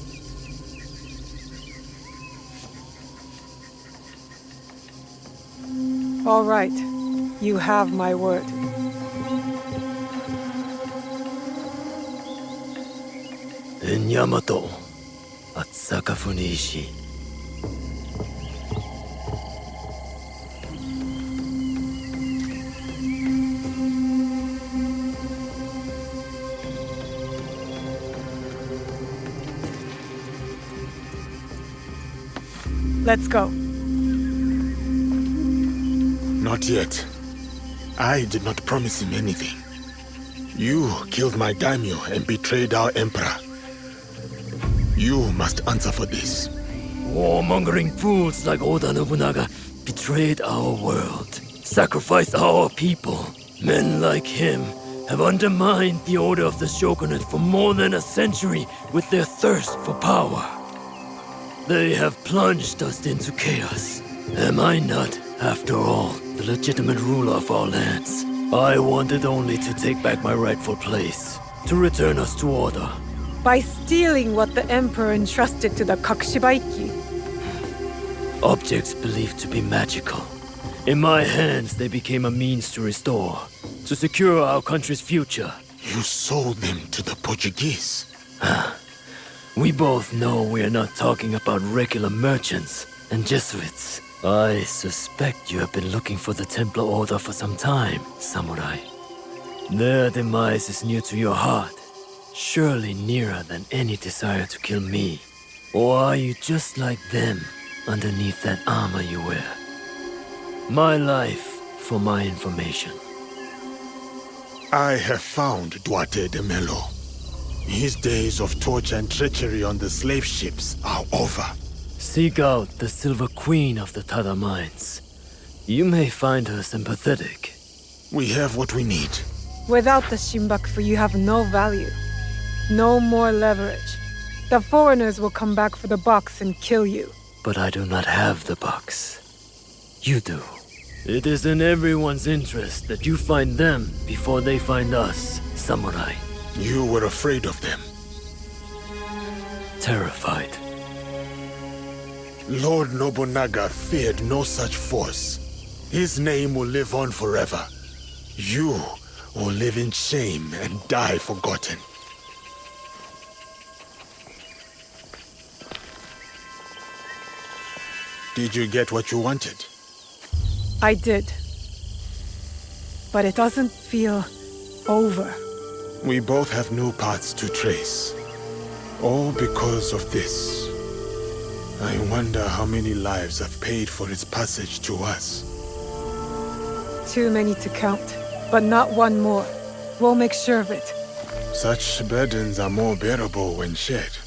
Speaker 10: All right. You have my word.
Speaker 15: In Yamato, at Sakafune Ishi.
Speaker 10: Let's go.
Speaker 1: Not yet. I did not promise him anything. You killed my daimyo and betrayed our emperor. You must answer for this.
Speaker 15: Warmongering fools like Oda Nobunaga betrayed our world, sacrificed our people. Men like him have undermined the order of the shogunate for more than a century with their thirst for power. They have plunged us into chaos. Am I not, after all, the legitimate ruler of our lands? I wanted only to take back my rightful place, to return us to order.
Speaker 10: By stealing what the Emperor entrusted to the Kakushibaiki.
Speaker 15: Objects believed to be magical. In my hands, they became a means to restore, to secure our country's future.
Speaker 1: You sold them to the Portuguese.
Speaker 15: We both know we are not talking about regular merchants and Jesuits. I suspect you have been looking for the Templar Order for some time, Samurai. Their demise is near to your heart, surely nearer than any desire to kill me. Or are you just like them, underneath that armor you wear? My life for my information.
Speaker 1: I have found Duarte de Melo. His days of torture and treachery on the slave ships are over.
Speaker 15: Seek out the Silver Queen of the Tada Mines. You may find her sympathetic.
Speaker 1: We have what we need.
Speaker 10: Without the Shinbaku, you have no value. No more leverage. The foreigners will come back for the box and kill you.
Speaker 15: But I do not have the box. You do. It is in everyone's interest that you find them before they find us, Samurai.
Speaker 1: You were afraid of them.
Speaker 15: Terrified.
Speaker 1: Lord Nobunaga feared no such force. His name will live on forever. You will live in shame and die forgotten. Did you get what you wanted?
Speaker 10: I did. But it doesn't feel over.
Speaker 1: We both have new paths to trace. All because of this. I wonder how many lives have paid for its passage to us.
Speaker 10: Too many to count, but not one more. We'll make sure of it.
Speaker 1: Such burdens are more bearable when shared.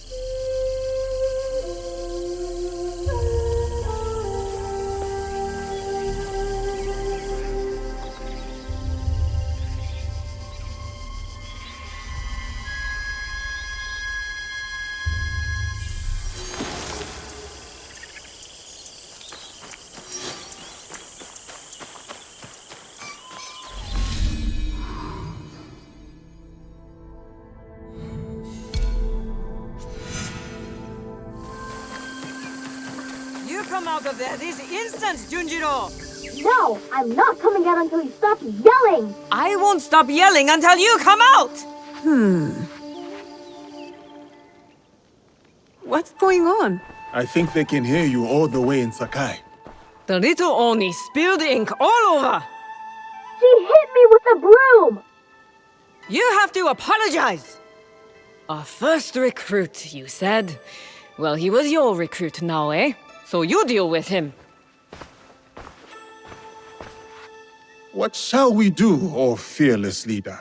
Speaker 16: Come out of there this instant, Junjiro!
Speaker 9: No, I'm not coming out until you stop yelling!
Speaker 16: I won't stop yelling until you come out!
Speaker 10: What's going on?
Speaker 1: I think they can hear you all the way in Sakai.
Speaker 16: The little Oni spilled ink all over!
Speaker 9: She hit me with a broom!
Speaker 16: You have to apologize! Our first recruit, you said? Well, he was your recruit now, eh? So you deal with him.
Speaker 1: What shall we do, O fearless leader?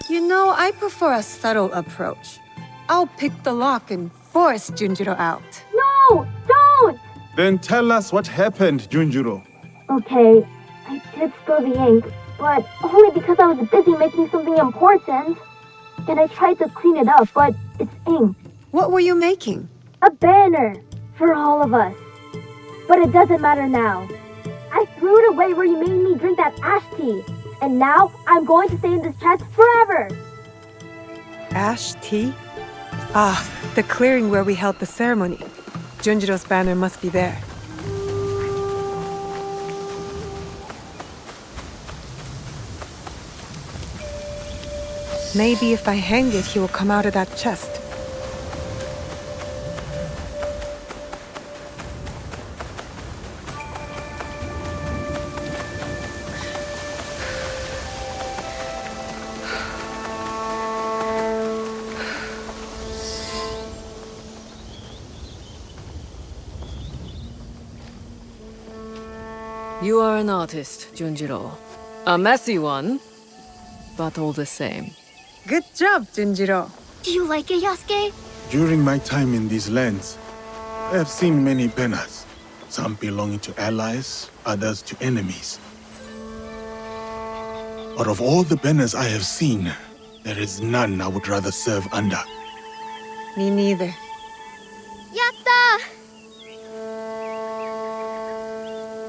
Speaker 10: You know, I prefer a subtle approach. I'll pick the lock and force Junjiro out.
Speaker 9: No! Don't!
Speaker 1: Then tell us what happened, Junjiro.
Speaker 9: Okay, I did spill the ink, but only because I was busy making something important. And I tried to clean it up, but it's ink.
Speaker 10: What were you making?
Speaker 9: A banner for all of us. But it doesn't matter now. I threw it away where you made me drink that ash tea. And now I'm going to stay in this chest forever.
Speaker 10: Ash tea? Ah, the clearing where we held the ceremony. Junjiro's banner must be there. Maybe if I hang it, he will come out of that chest.
Speaker 16: You are an artist, Junjiro. A messy one, but all the same.
Speaker 10: Good job, Junjiro.
Speaker 9: Do you like it, Yasuke?
Speaker 1: During my time in these lands, I have seen many banners. Some belonging to allies, others to enemies. But of all the banners I have seen, there is none I would rather serve under.
Speaker 10: Me neither.
Speaker 9: Yatta!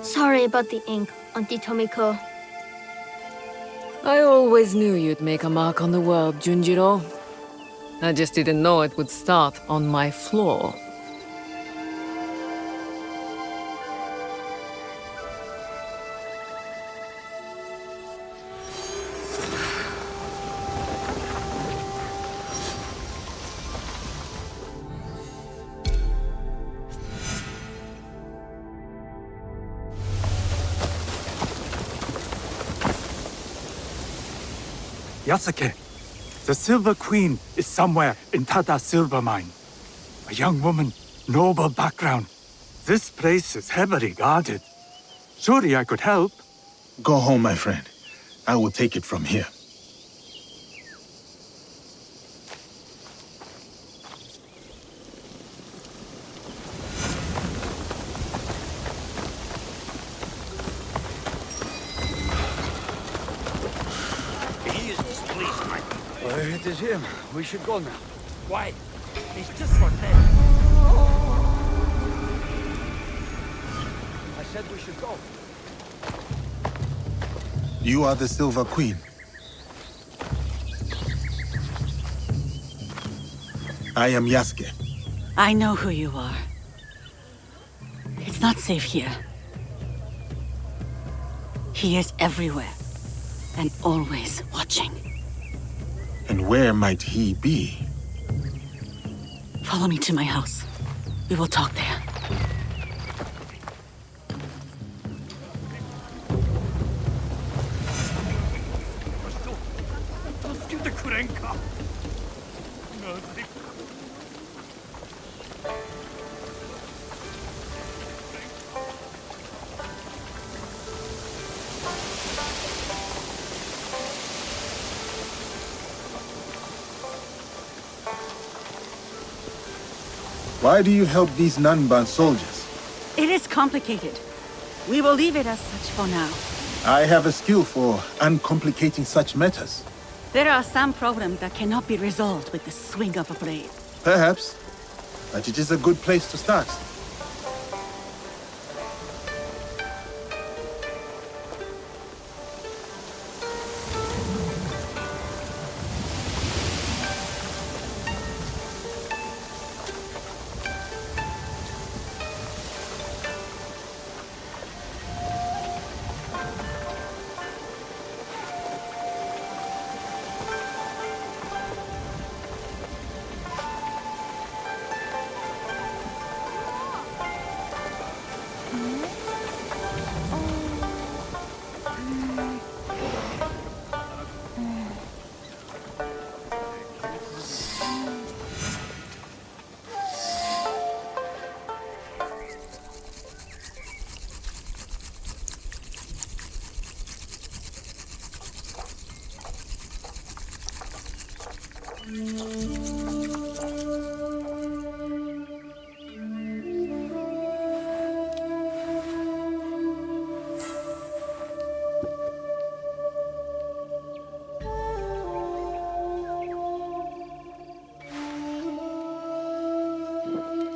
Speaker 9: Sorry about the ink, Auntie Tomiko.
Speaker 16: I always knew you'd make a mark on the world, Junjiro. I just didn't know it would start on my floor.
Speaker 3: Yasuke, the Silver Queen is somewhere in Tada Silver Mine. A young woman, noble background. This place is heavily guarded. Surely I could help.
Speaker 1: Go home, my friend. I will take it from here.
Speaker 17: It is him. We should go now. Why? He's just for them. I said we should go.
Speaker 1: You are the Silver Queen. I am Yasuke.
Speaker 18: I know who you are. It's not safe here. He is everywhere, and always watching.
Speaker 1: And where might he be?
Speaker 18: Follow me to my house. We will talk there.
Speaker 1: Why do you help these Nanban soldiers?
Speaker 18: It is complicated. We will leave it as such for now.
Speaker 1: I have a skill for uncomplicating such matters.
Speaker 18: There are some problems that cannot be resolved with the swing of a blade.
Speaker 1: Perhaps, but it is a good place to start.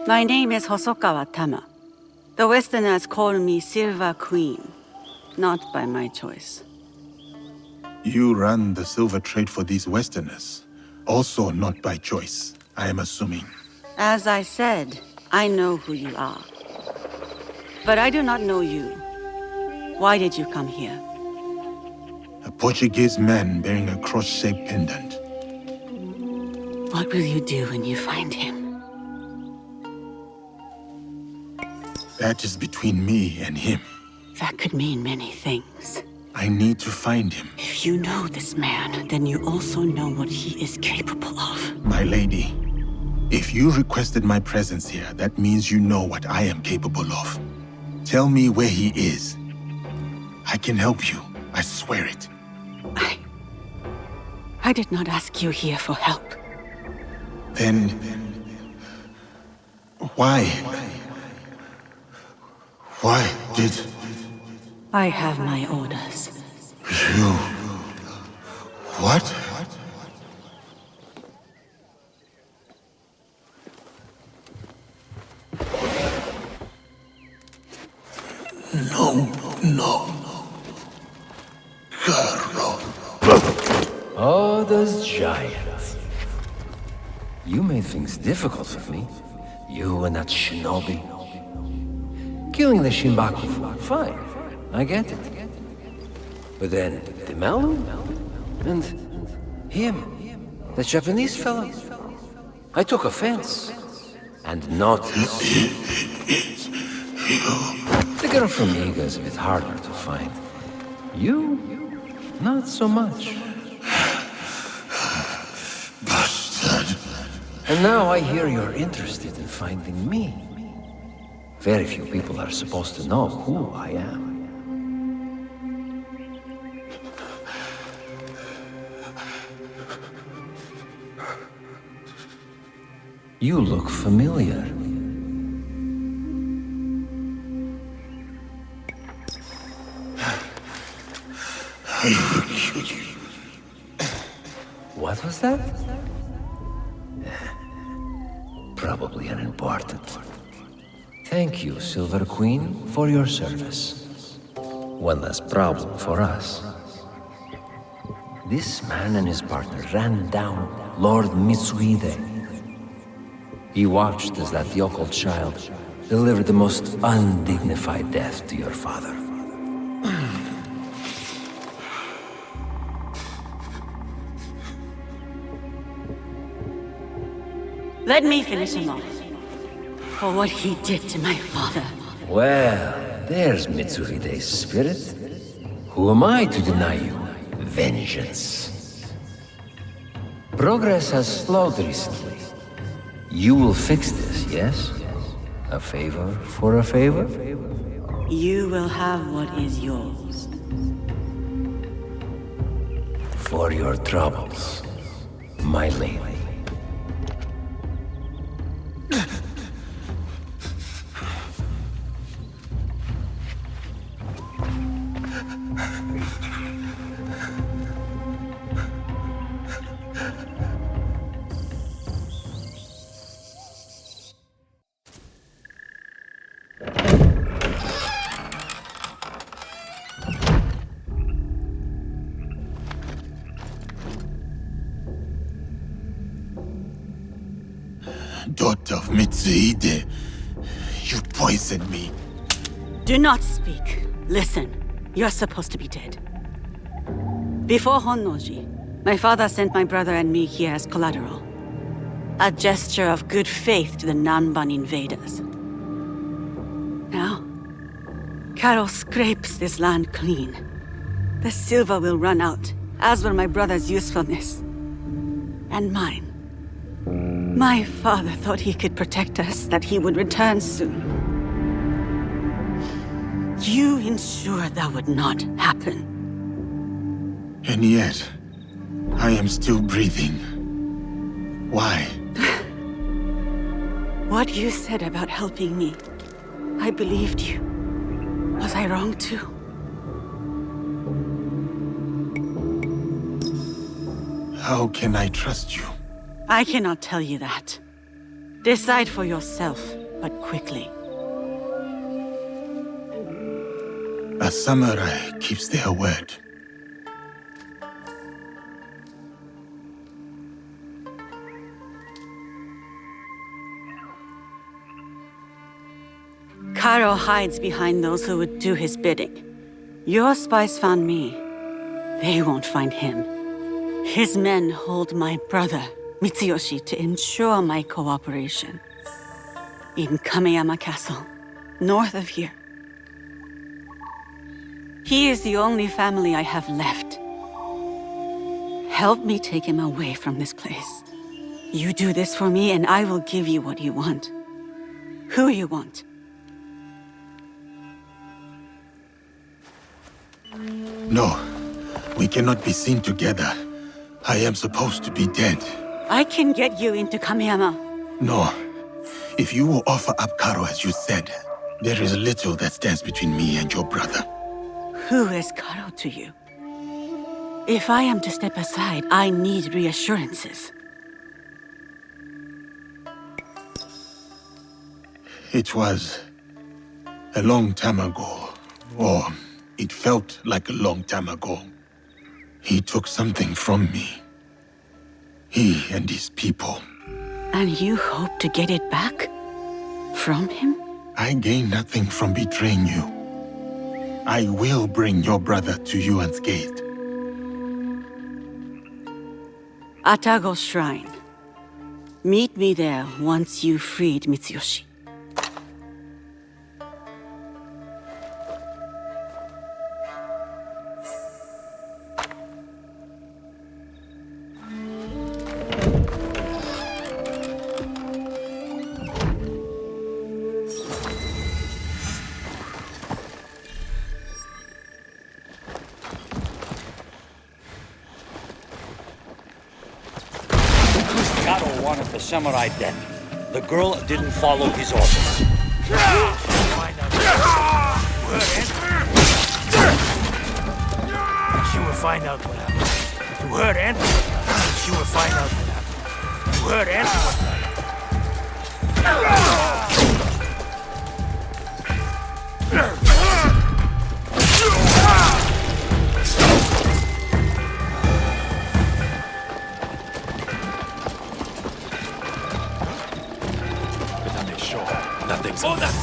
Speaker 18: My name is Hosokawa Tama. The Westerners call me Silver Queen, not by my choice.
Speaker 1: You run the silver trade for these Westerners. Also not by choice, I am assuming.
Speaker 18: As I said, I know who you are. But I do not know you. Why did you come here?
Speaker 1: A Portuguese man bearing a cross-shaped pendant.
Speaker 18: What will you do when you find him?
Speaker 1: That is between me and him.
Speaker 18: That could mean many things.
Speaker 1: I need to find him.
Speaker 18: If you know this man, then you also know what he is capable of.
Speaker 1: My lady, if you requested my presence here, that means you know what I am capable of. Tell me where he is, I can help you. I swear it.
Speaker 18: I did not ask you here for help.
Speaker 1: Then... why? Why did...
Speaker 18: I have my orders.
Speaker 1: You... what? No. Carlo.
Speaker 19: Oh, those giants. You made things difficult for me. You and that shinobi. Killing the Shinbaku, fine. I get it. But then, the Malu? And him, the Japanese fellow. I took offense. And not... The girl from Iga is a bit harder to find. You, not so much.
Speaker 1: Bastard.
Speaker 19: And now I hear you're interested in finding me. Very few people are supposed to know who I am. You look familiar.
Speaker 1: I will kill you.
Speaker 19: What was that? Probably unimportant. Thank you, Silver Queen, for your service. One less problem for us. This man and his partner ran down Lord Mitsuhide. He watched as that yokel child delivered the most undignified death to your father.
Speaker 18: Let me finish him off. For what he did to my father.
Speaker 19: Well, there's Mitsuhide's spirit. Who am I to deny you vengeance? Progress has slowed recently. You will fix this, yes? A favor for a favor?
Speaker 18: You will have what is yours.
Speaker 19: For your troubles, my lady.
Speaker 1: Daughter of Mitsuhide, you poisoned me.
Speaker 18: Do not speak. Listen, you're supposed to be dead. Before Honnoji, my father sent my brother and me here as collateral. A gesture of good faith to the Nanban invaders. Now, Carol scrapes this land clean. The silver will run out, as will my brother's usefulness. And mine. My father thought he could protect us, that he would return soon. You ensured that would not happen.
Speaker 1: And yet, I am still breathing. Why?
Speaker 18: What you said about helping me, I believed you. Was I wrong too?
Speaker 1: How can I trust you?
Speaker 18: I cannot tell you that. Decide for yourself, but quickly.
Speaker 1: A samurai keeps their word.
Speaker 18: Karo hides behind those who would do his bidding. Your spies found me. They won't find him. His men hold my brother, Mitsuyoshi, to ensure my cooperation. In Kameyama Castle, north of here. He is the only family I have left. Help me take him away from this place. You do this for me and I will give you what you want. Who you want.
Speaker 1: No, we cannot be seen together. I am supposed to be dead.
Speaker 18: I can get you into Kamiyama.
Speaker 1: No. If you will offer up Karo as you said, there is little that stands between me and your brother.
Speaker 18: Who is Karo to you? If I am to step aside, I need reassurances.
Speaker 1: It was a long time ago, or it felt like a long time ago. He took something from me. He and his people.
Speaker 18: And you hope to get it back? From him?
Speaker 1: I gain nothing from betraying you. I will bring your brother to you unscathed.
Speaker 18: Atago Shrine. Meet me there once you've freed Mitsuyoshi.
Speaker 17: Karo wanted the samurai dead. The girl didn't follow his orders.
Speaker 4: She will find out what happened. You heard Anthony. She will find out what happened. You heard Anthony.
Speaker 5: Nothing's on that.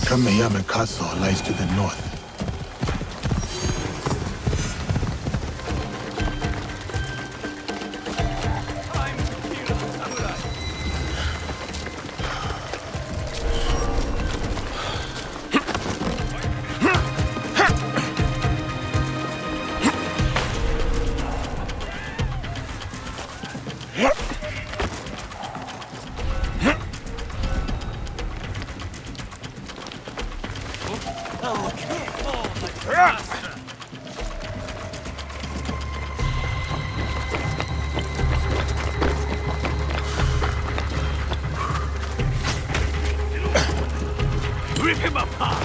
Speaker 1: Kameyama Castle lies to the north.
Speaker 4: Rip him apart!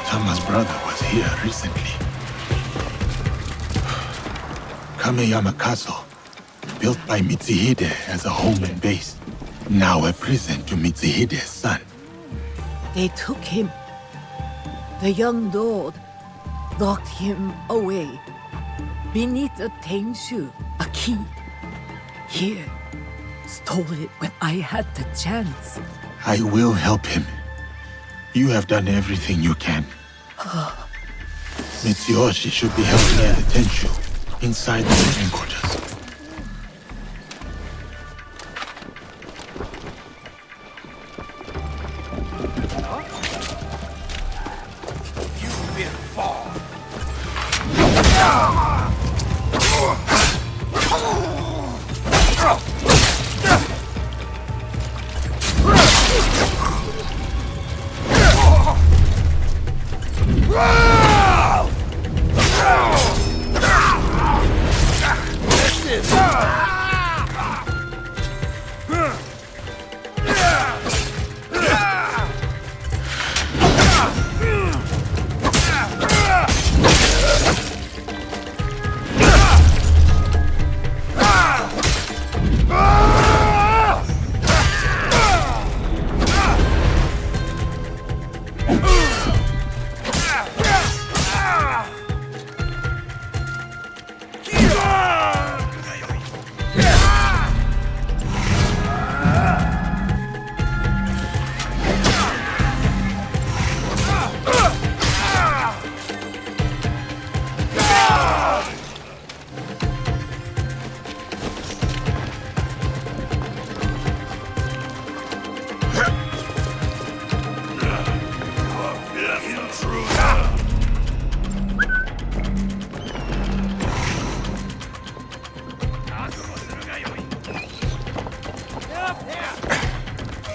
Speaker 1: Tama's brother was here recently. Kameyama Castle, built by Mitsuhide as a home and base. Now a prison to Mitsuhide's son.
Speaker 20: They took him. The young lord locked him away beneath a Tenshu, a key. Here, stole it when I had the chance.
Speaker 1: I will help him. You have done everything you can. Mitsuyoshi should be held near the Tenshu, inside the living quarters.
Speaker 4: You've been far.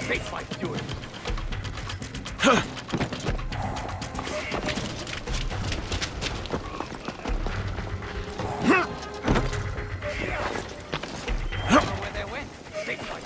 Speaker 4: Face my fury. Where they went? Face my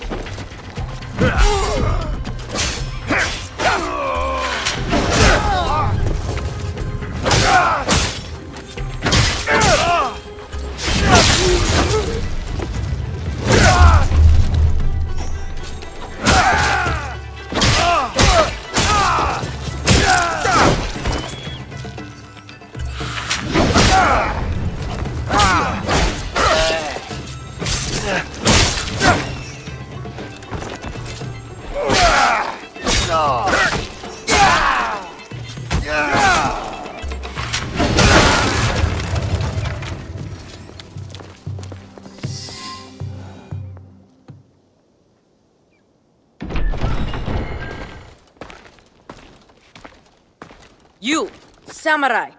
Speaker 13: You, samurai!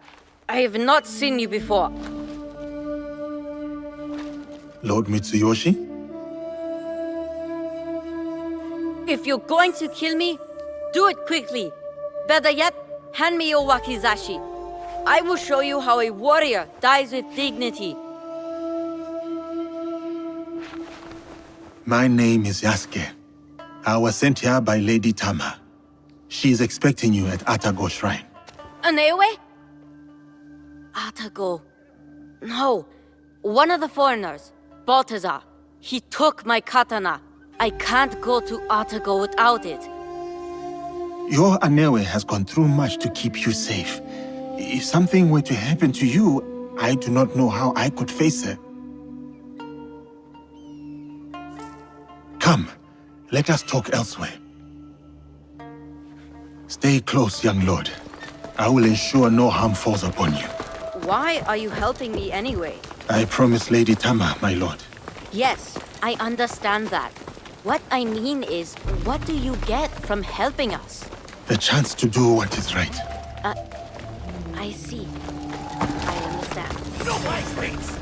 Speaker 13: I have not seen you before.
Speaker 1: Lord Mitsuyoshi?
Speaker 13: If you're going to kill me, do it quickly. Better yet, hand me your wakizashi. I will show you how a warrior dies with dignity.
Speaker 1: My name is Yasuke. I was sent here by Lady Tama. She's expecting you at Atago Shrine.
Speaker 13: Anewe? Atago. No. One of the foreigners, Balthazar. He took my katana. I can't go to Atago without it.
Speaker 1: Your Anewe has gone through much to keep you safe. If something were to happen to you, I do not know how I could face her. Come, let us talk elsewhere. Stay close, young lord. I will ensure no harm falls upon you.
Speaker 13: Why are you helping me anyway?
Speaker 1: I promise Lady Tama, my lord.
Speaker 13: Yes, I understand that. What I mean is, what do you get from helping us?
Speaker 1: The chance to do what is right.
Speaker 13: I see. I understand.
Speaker 4: No, my face!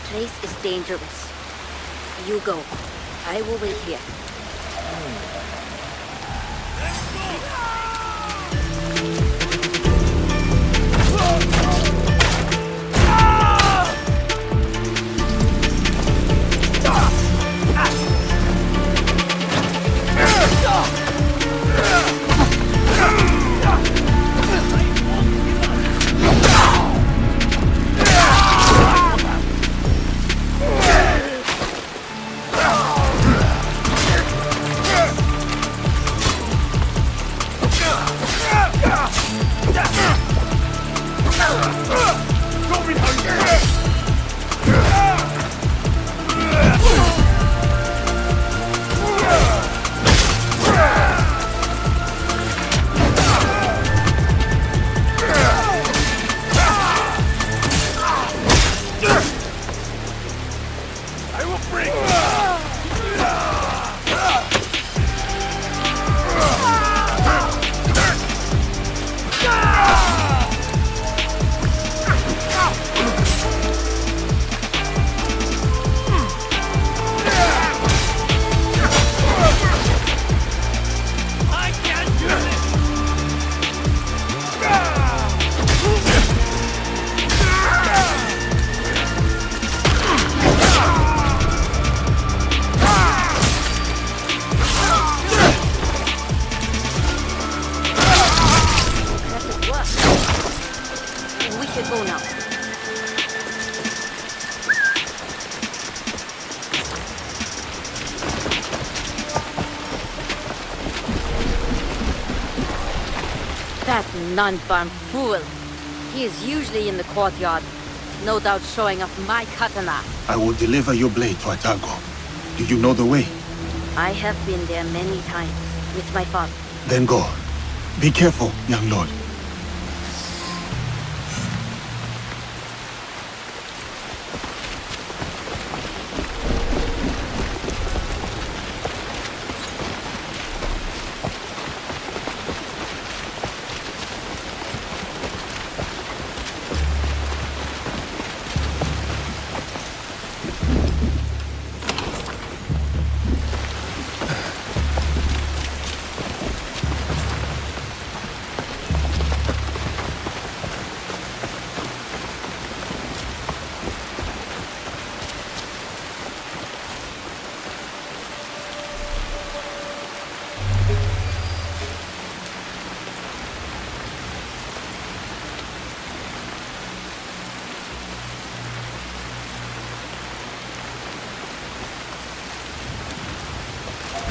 Speaker 21: place is dangerous. You go. I will wait here. That non-farm fool. He is usually in the courtyard. No doubt showing off my katana.
Speaker 1: I will deliver your blade to Atago. Do you know the way?
Speaker 21: I have been there many times with my father.
Speaker 1: Then go. Be careful, young lord.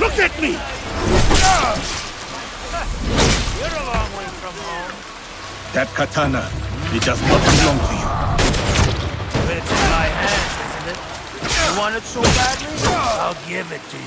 Speaker 4: Look at me!
Speaker 8: You're a long way from home.
Speaker 1: That katana, it does not belong to you.
Speaker 8: But it's in my hands, isn't it? You want it so badly? I'll give it to you.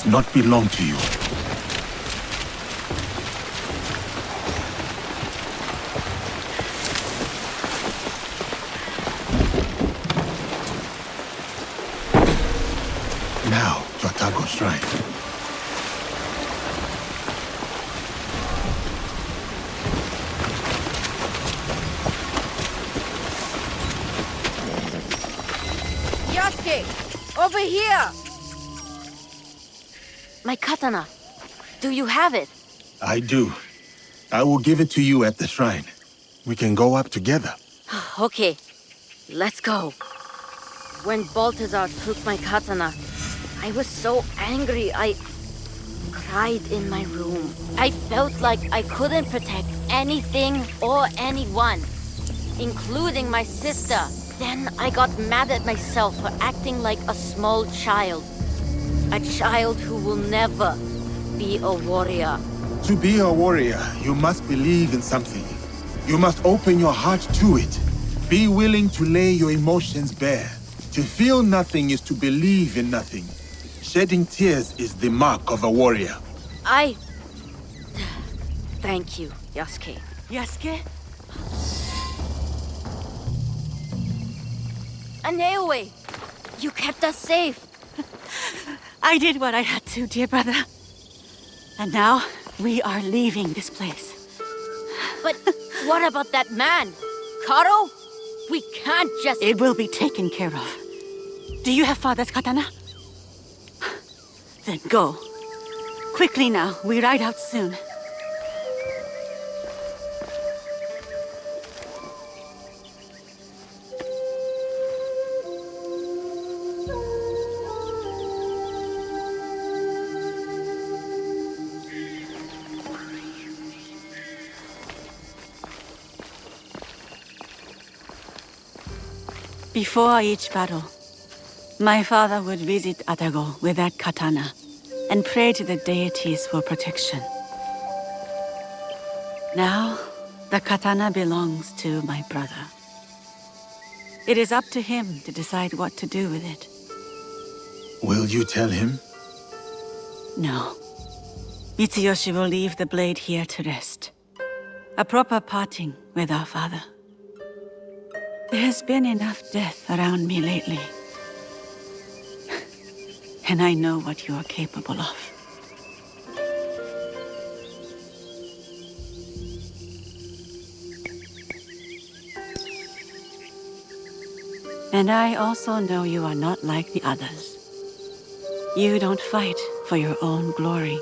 Speaker 1: Not belong to you. Now to Atago Shrine.
Speaker 21: Yasuke! Over here! My katana. Do you have it?
Speaker 1: I do. I will give it to you at the shrine. We can go up together.
Speaker 21: Okay, let's go. When Balthazar took my katana, I was so angry I cried in my room. I felt like I couldn't protect anything or anyone, including my sister. Then I got mad at myself for acting like a small child. A child who will never be a warrior.
Speaker 1: To be a warrior, you must believe in something. You must open your heart to it. Be willing to lay your emotions bare. To feel nothing is to believe in nothing. Shedding tears is the mark of a warrior.
Speaker 21: Thank you, Yasuke.
Speaker 18: Yasuke?
Speaker 21: Aneoe! You kept us safe.
Speaker 18: I did what I had to, dear brother. And now, we are leaving this place.
Speaker 21: But what about that man? Karo? We can't just...
Speaker 18: It will be taken care of. Do you have father's katana? Then go. Quickly now, we ride out soon. Before each battle, my father would visit Atago with that katana and pray to the deities for protection. Now, the katana belongs to my brother. It is up to him to decide what to do with it.
Speaker 1: Will you tell him?
Speaker 18: No. Mitsuyoshi will leave the blade here to rest. A proper parting with our father. There has been enough death around me lately. And I know what you are capable of. And I also know you are not like the others. You don't fight for your own glory.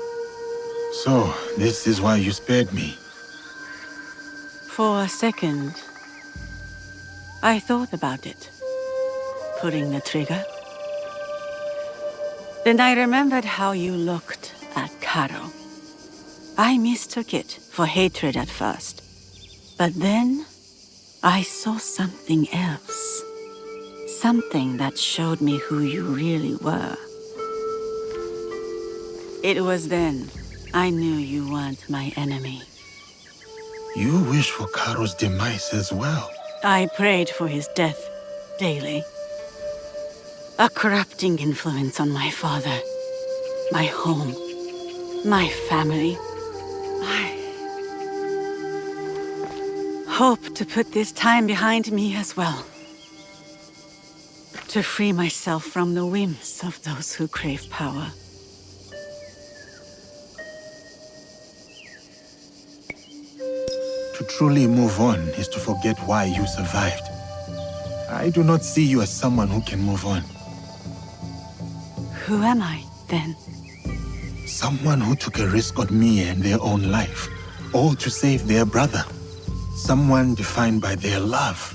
Speaker 1: So, this is why you spared me.
Speaker 18: For a second, I thought about it. Pulling the trigger. Then I remembered how you looked at Karo. I mistook it for hatred at first. But then, I saw something else. Something that showed me who you really were. It was then I knew you weren't my enemy.
Speaker 1: You wish for Karo's demise as well.
Speaker 18: I prayed for his death daily. A corrupting influence on my father, my home, my family. I hope to put this time behind me as well. To free myself from the whims of those who crave power.
Speaker 1: To truly move on is to forget why you survived. I do not see you as someone who can move on.
Speaker 18: Who am I, then?
Speaker 1: Someone who took a risk on me and their own life, all to save their brother. Someone defined by their love.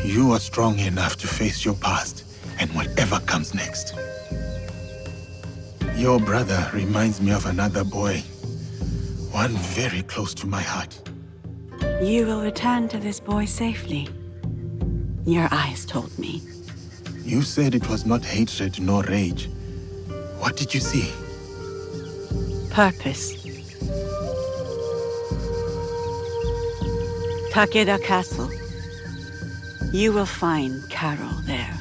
Speaker 1: You are strong enough to face your past and whatever comes next. Your brother reminds me of another boy. One very close to my heart.
Speaker 18: You will return to this boy safely. Your eyes told me.
Speaker 1: You said it was not hatred nor rage. What did you see?
Speaker 18: Purpose. Takeda Castle. You will find Karo there.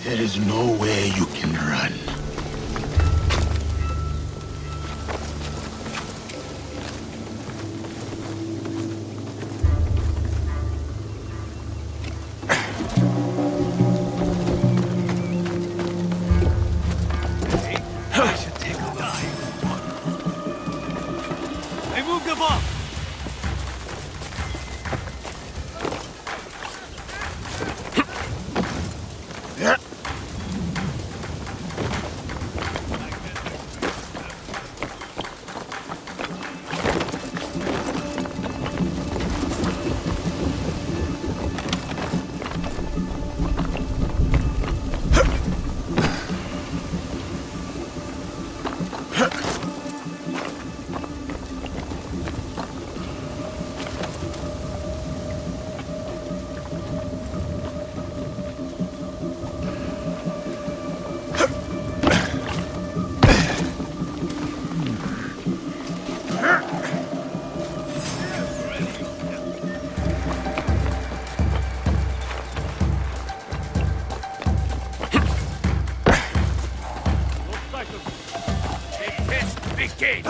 Speaker 1: There is no way you can run.
Speaker 17: I should take a ride. I moved the ball.
Speaker 4: Big gate!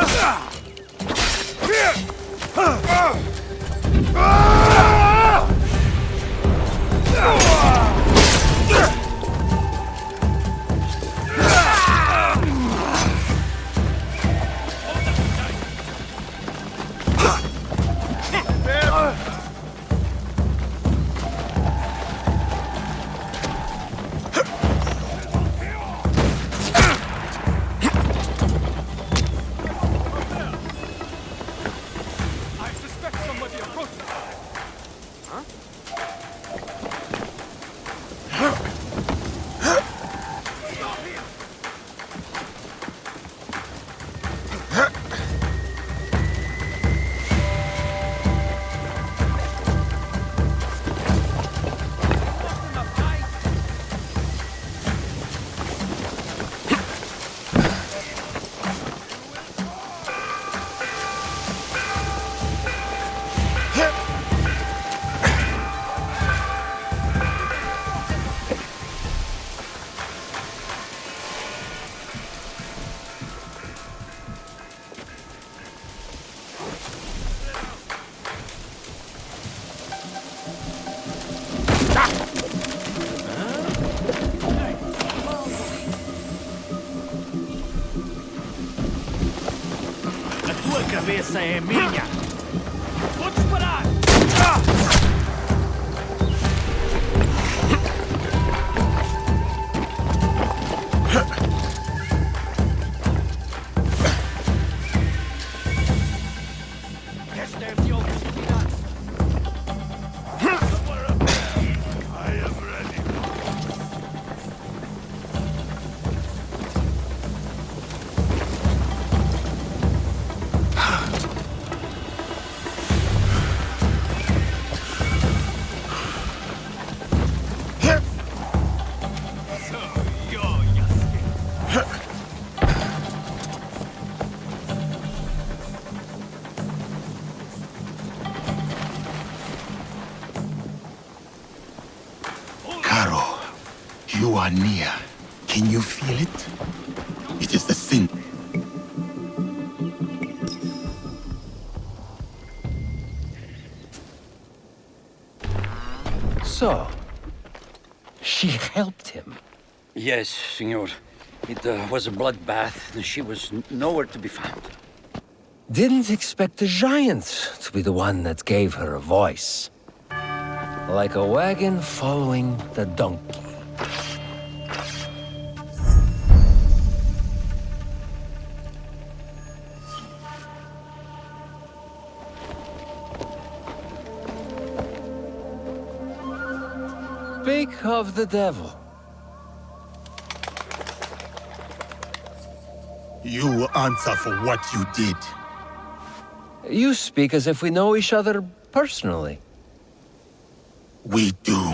Speaker 17: Cabeça é minha! Vou disparar! Esta é a minha oportunidade! I am ready!
Speaker 1: Caro, you are near. Can you feel it? It is the thing.
Speaker 19: So, she helped him.
Speaker 17: Yes, senor. It was a bloodbath. She was nowhere to be found.
Speaker 19: Didn't expect the giant to be the one that gave her a voice. Like a wagon following the donkey. Speak of the devil.
Speaker 1: You will answer for what you did.
Speaker 19: You speak as if we know each other personally.
Speaker 1: We do.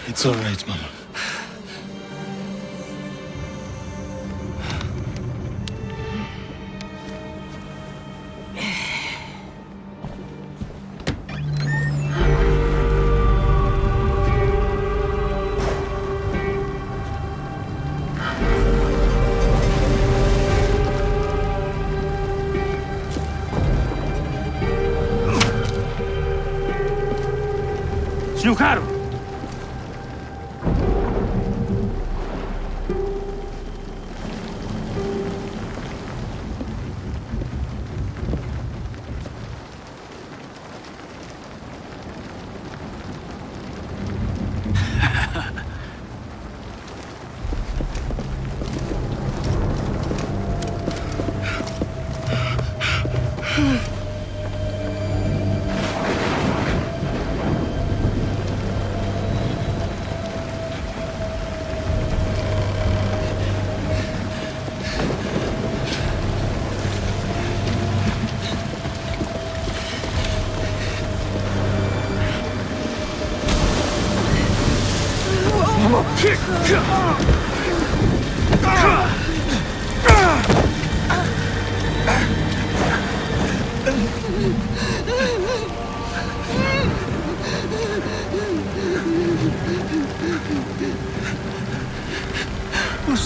Speaker 1: It's all right, Mama.
Speaker 17: Snookaru!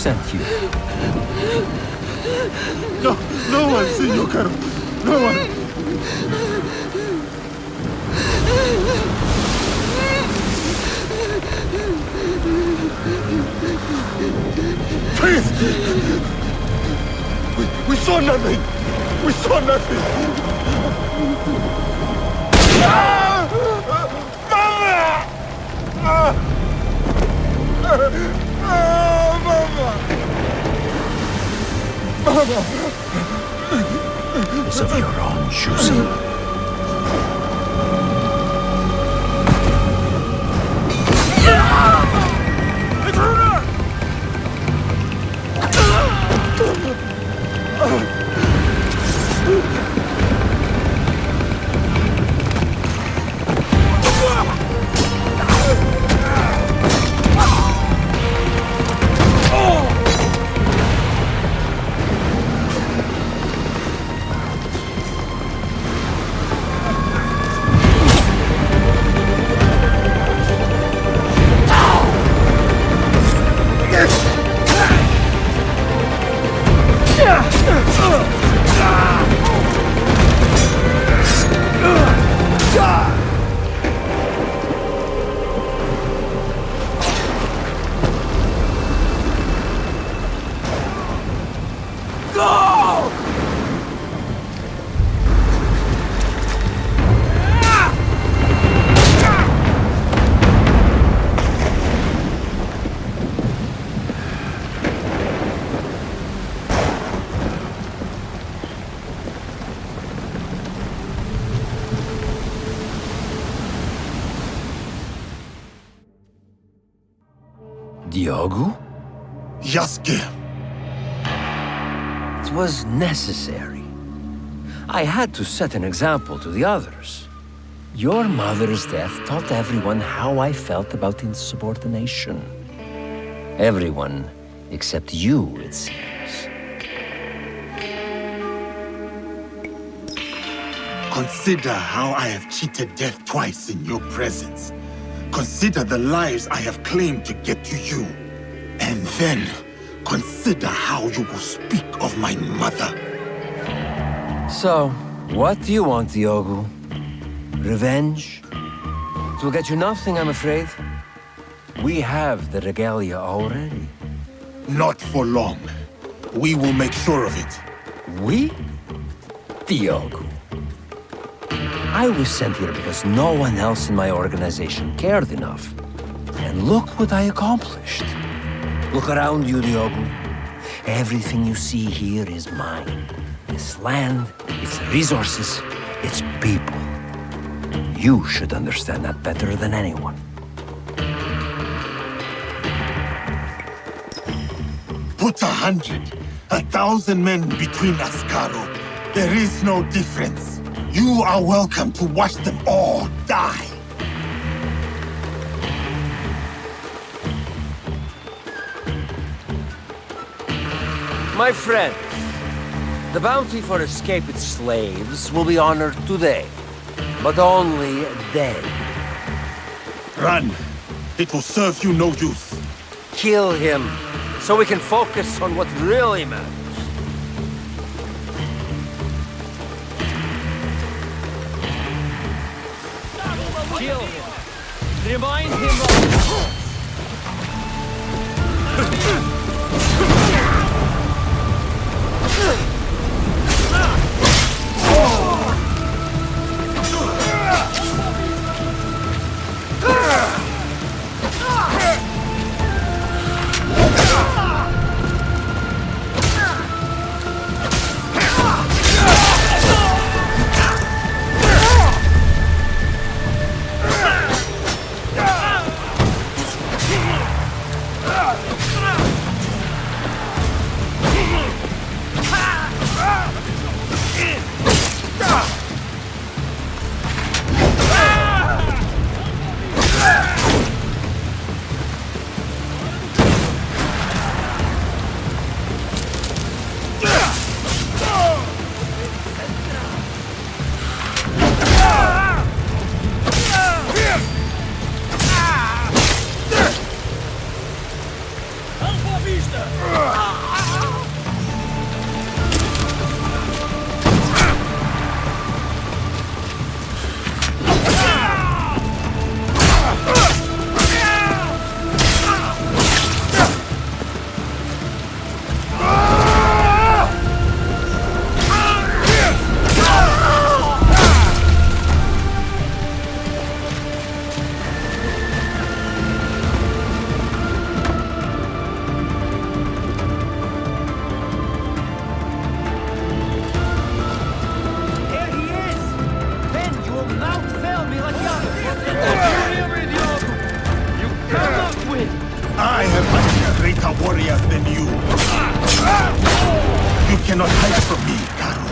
Speaker 19: sent you?
Speaker 1: No one, Senor Caro. No one. Please! We saw nothing! We saw nothing!
Speaker 19: It's of your own choosing. Diogo?
Speaker 1: Yasuke!
Speaker 19: It was necessary. I had to set an example to the others. Your mother's death taught everyone how I felt about insubordination. Everyone except you, it seems.
Speaker 1: Consider how I have cheated death twice in your presence. Consider the lives I have claimed to get to you. And then, consider how you will speak of my mother.
Speaker 19: So, what do you want, Diogo? Revenge? It will get you nothing, I'm afraid. We have the regalia already.
Speaker 1: Not for long. We will make sure of it.
Speaker 19: We? Diogo. I was sent here because no one else in my organization cared enough. And look what I accomplished. Look around you, Diogo. Everything you see here is mine. This land, its resources, its people. You should understand that better than anyone.
Speaker 1: Put 100, 1,000 men between us, Caro. There is no difference. You are welcome to watch them all die.
Speaker 19: My friends, the bounty for escaped slaves will be honored today, but only then.
Speaker 1: Run. It will serve you no use.
Speaker 19: Kill him, so we can focus on what really matters. Kill him. Remind him of...
Speaker 1: I have much greater warriors than you. You cannot hide from me, Garu.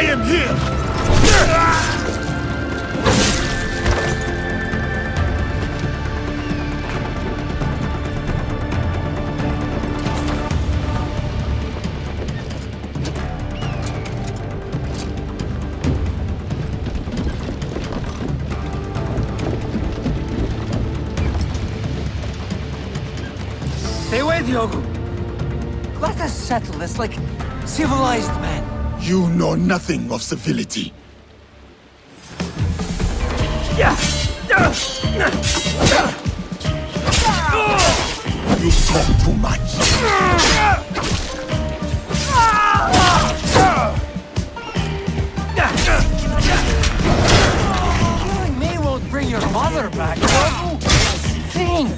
Speaker 1: I am here!
Speaker 4: Stay away, Diogo. Let us settle this like civilized men.
Speaker 1: You know nothing of civility. You talk too much.
Speaker 4: Killing me won't bring your mother back, Diogo. Think.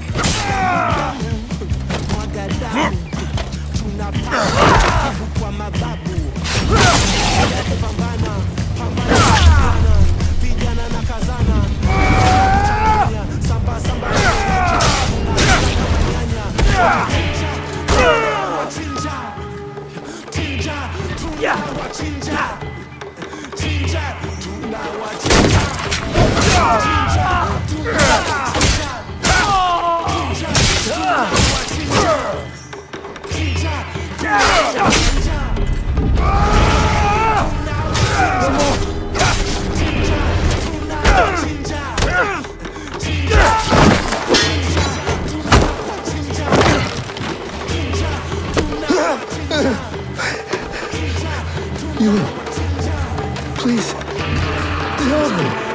Speaker 19: Yun, please, help me.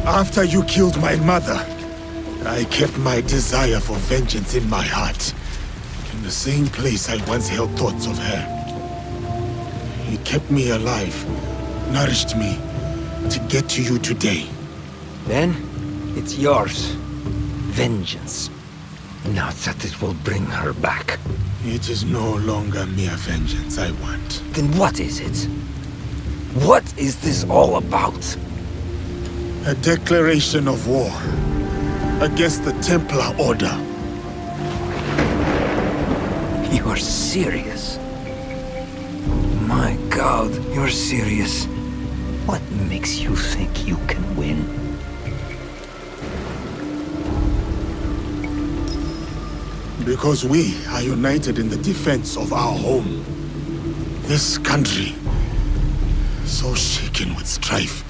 Speaker 1: After you killed my mother, I kept my desire for vengeance in my heart. In the same place I once held thoughts of her. It kept me alive, nourished me, to get to you today.
Speaker 19: Then, it's yours. Vengeance. Not that it will bring her back.
Speaker 1: It is no longer mere vengeance I want.
Speaker 19: Then what is it? What is this all about?
Speaker 1: A declaration of war against the Templar Order.
Speaker 19: You are serious? My God, you're serious. What makes you think you can win?
Speaker 1: Because we are united in the defense of our home. This country, so shaken with strife.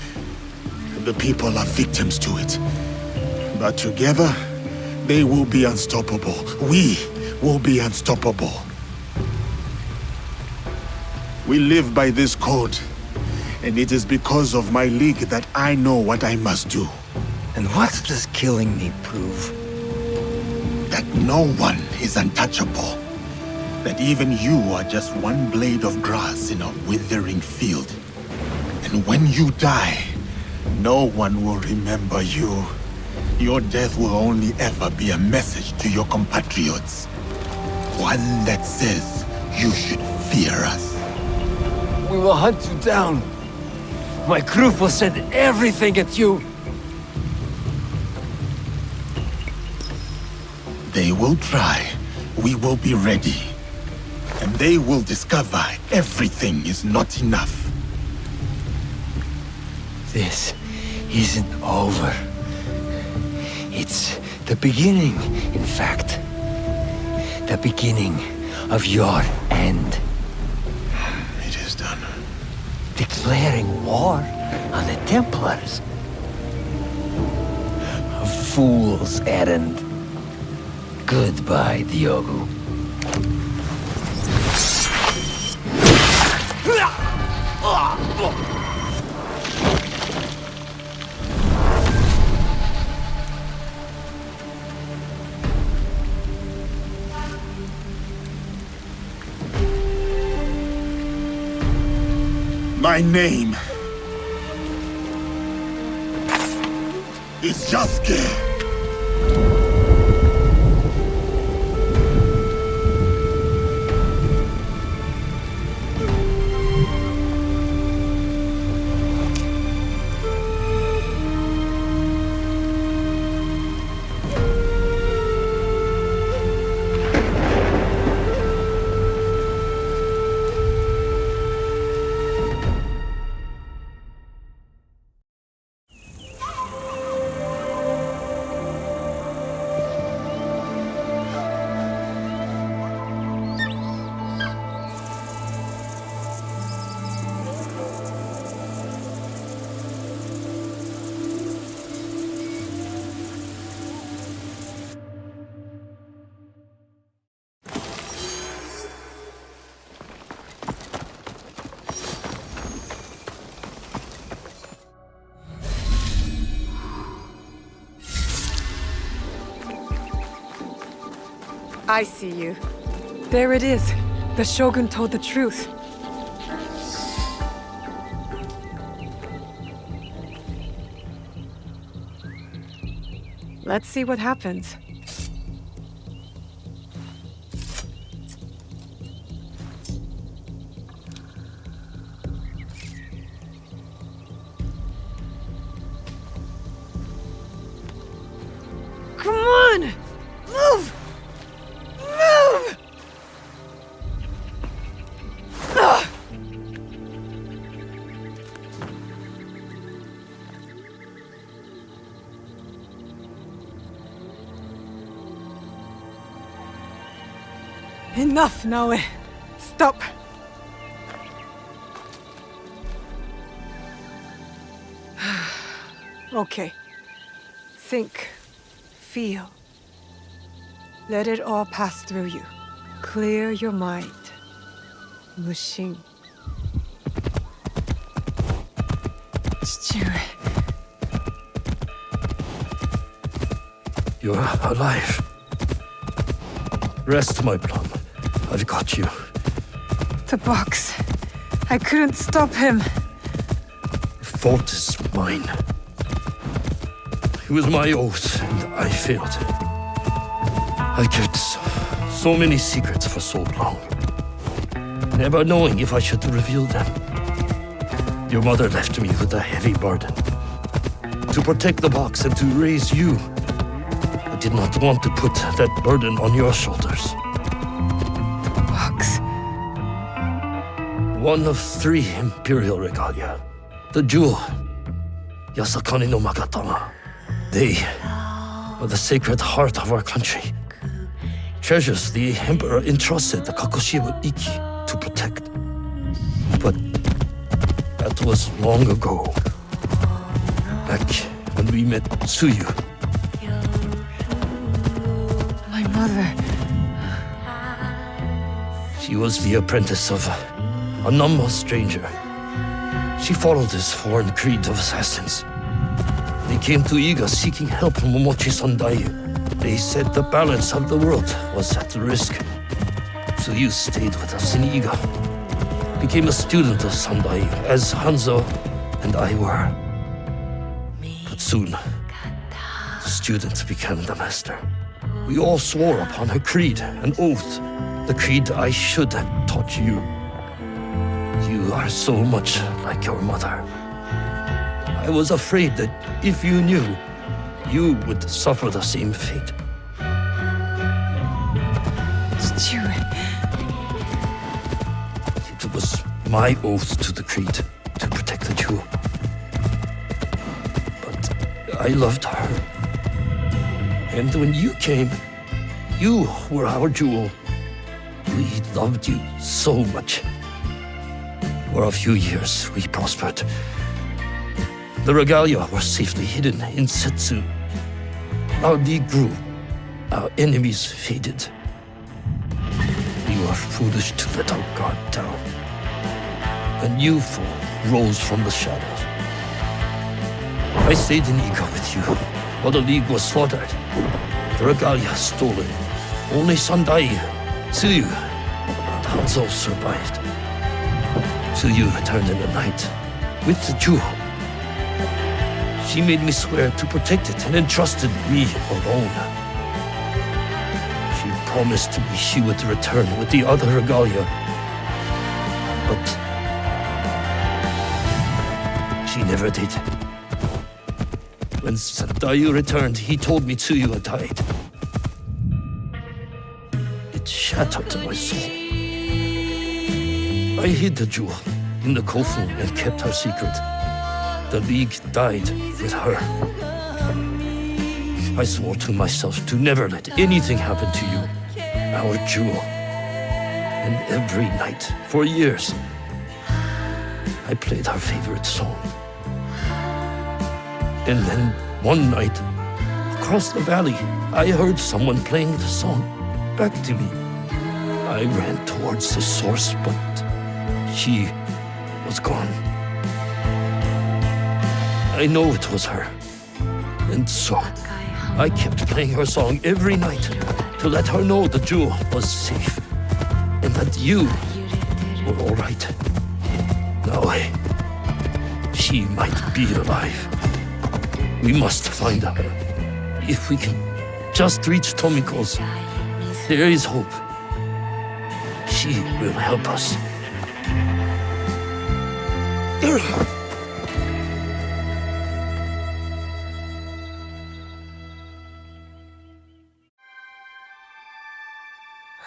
Speaker 1: The people are victims to it. But together, they will be unstoppable. We will be unstoppable. We live by this code. And it is because of my league that I know what I must do.
Speaker 19: And what does killing me prove?
Speaker 1: That no one is untouchable. That even you are just one blade of grass in a withering field. And when you die, no one will remember you. Your death will only ever be a message to your compatriots. One that says you should fear us.
Speaker 19: We will hunt you down. My group will send everything at you.
Speaker 1: They will try. We will be ready. And they will discover everything is not enough.
Speaker 19: This isn't over. It's the beginning, in fact. The beginning of your end.
Speaker 1: It is done.
Speaker 19: Declaring war on the Templars. A fool's errand. Goodbye, Diogo.
Speaker 1: My name is Yasuke.
Speaker 10: I see you. There it is. The Shogun told the truth. Let's see what happens.
Speaker 16: Come on! Move! Move!
Speaker 10: Enough, Naoe. Stop. Okay. Think. Feel. Let it all pass through you. Clear your mind. Mushin. Chichire.
Speaker 15: You're alive. Rest, my plum. I've got you.
Speaker 10: The box. I couldn't stop him.
Speaker 15: The fault is mine. It was my oath, and I failed. I kept so many secrets for so long, never knowing if I should reveal them. Your mother left me with a heavy burden. To protect the box and to raise you, I did not want to put that burden on your shoulders.
Speaker 10: The box.
Speaker 15: One of 3 imperial regalia. The jewel, Yasakani no Magatama. They are the sacred heart of our country. Treasures the Emperor entrusted the Kagoshima Ikki to protect. But that was long ago. Back when we met Tsuyu.
Speaker 10: My mother.
Speaker 15: She was the apprentice of a Namma stranger. She followed this foreign creed of assassins. They came to Iga seeking help from Momochi Sandai. They said the balance of the world was at risk. So you stayed with us in Iga. Became a student of Sandai, as Hanzo and I were. But soon, the student became the master. We all swore upon her creed, an oath. The creed I should have taught you. You are so much like your mother. I was afraid that if you knew, you would suffer the same fate. It was my oath to the creed to protect the jewel. But I loved her. And when you came, you were our jewel. We loved you so much. For a few years, we prospered. The regalia were safely hidden in Setsu. Our league grew. Our enemies faded. We were foolish to let our guard down. A new foe rose from the shadows. I stayed in Iga with you while the league was slaughtered. The regalia stolen. Only Sandai, Tsuyu, and Hanzo survived. Tsuyu returned in the night with the jewel. She made me swear to protect it and entrusted me alone. She promised me she would return with the other regalia. But she never did. When Sandayu returned, he told me Tsuyu had died. It shattered my soul. I hid the jewel in the Kofu and kept her secret. The League died with her. I swore to myself to never let anything happen to you, our jewel. And every night, for years, I played her favorite song. And then one night, across the valley, I heard someone playing the song back to me. I ran towards the source, but she was gone. I know it was her. And so, I kept playing her song every night to let her know the jewel was safe. And that you were all right. Now, she might be alive. We must find her. If we can just reach Tomiko's, there is hope. She will help us.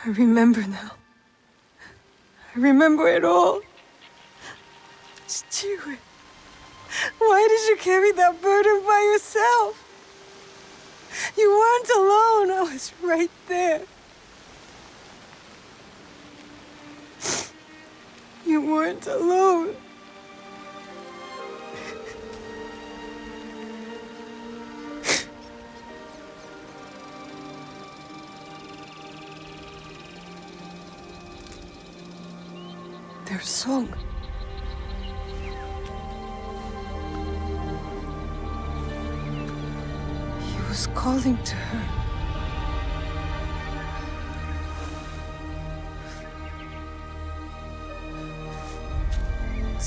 Speaker 10: I remember now. I remember it all. Chichire, why did you carry that burden by yourself? You weren't alone. I was right there. weren't alone. Their song. He was calling to her.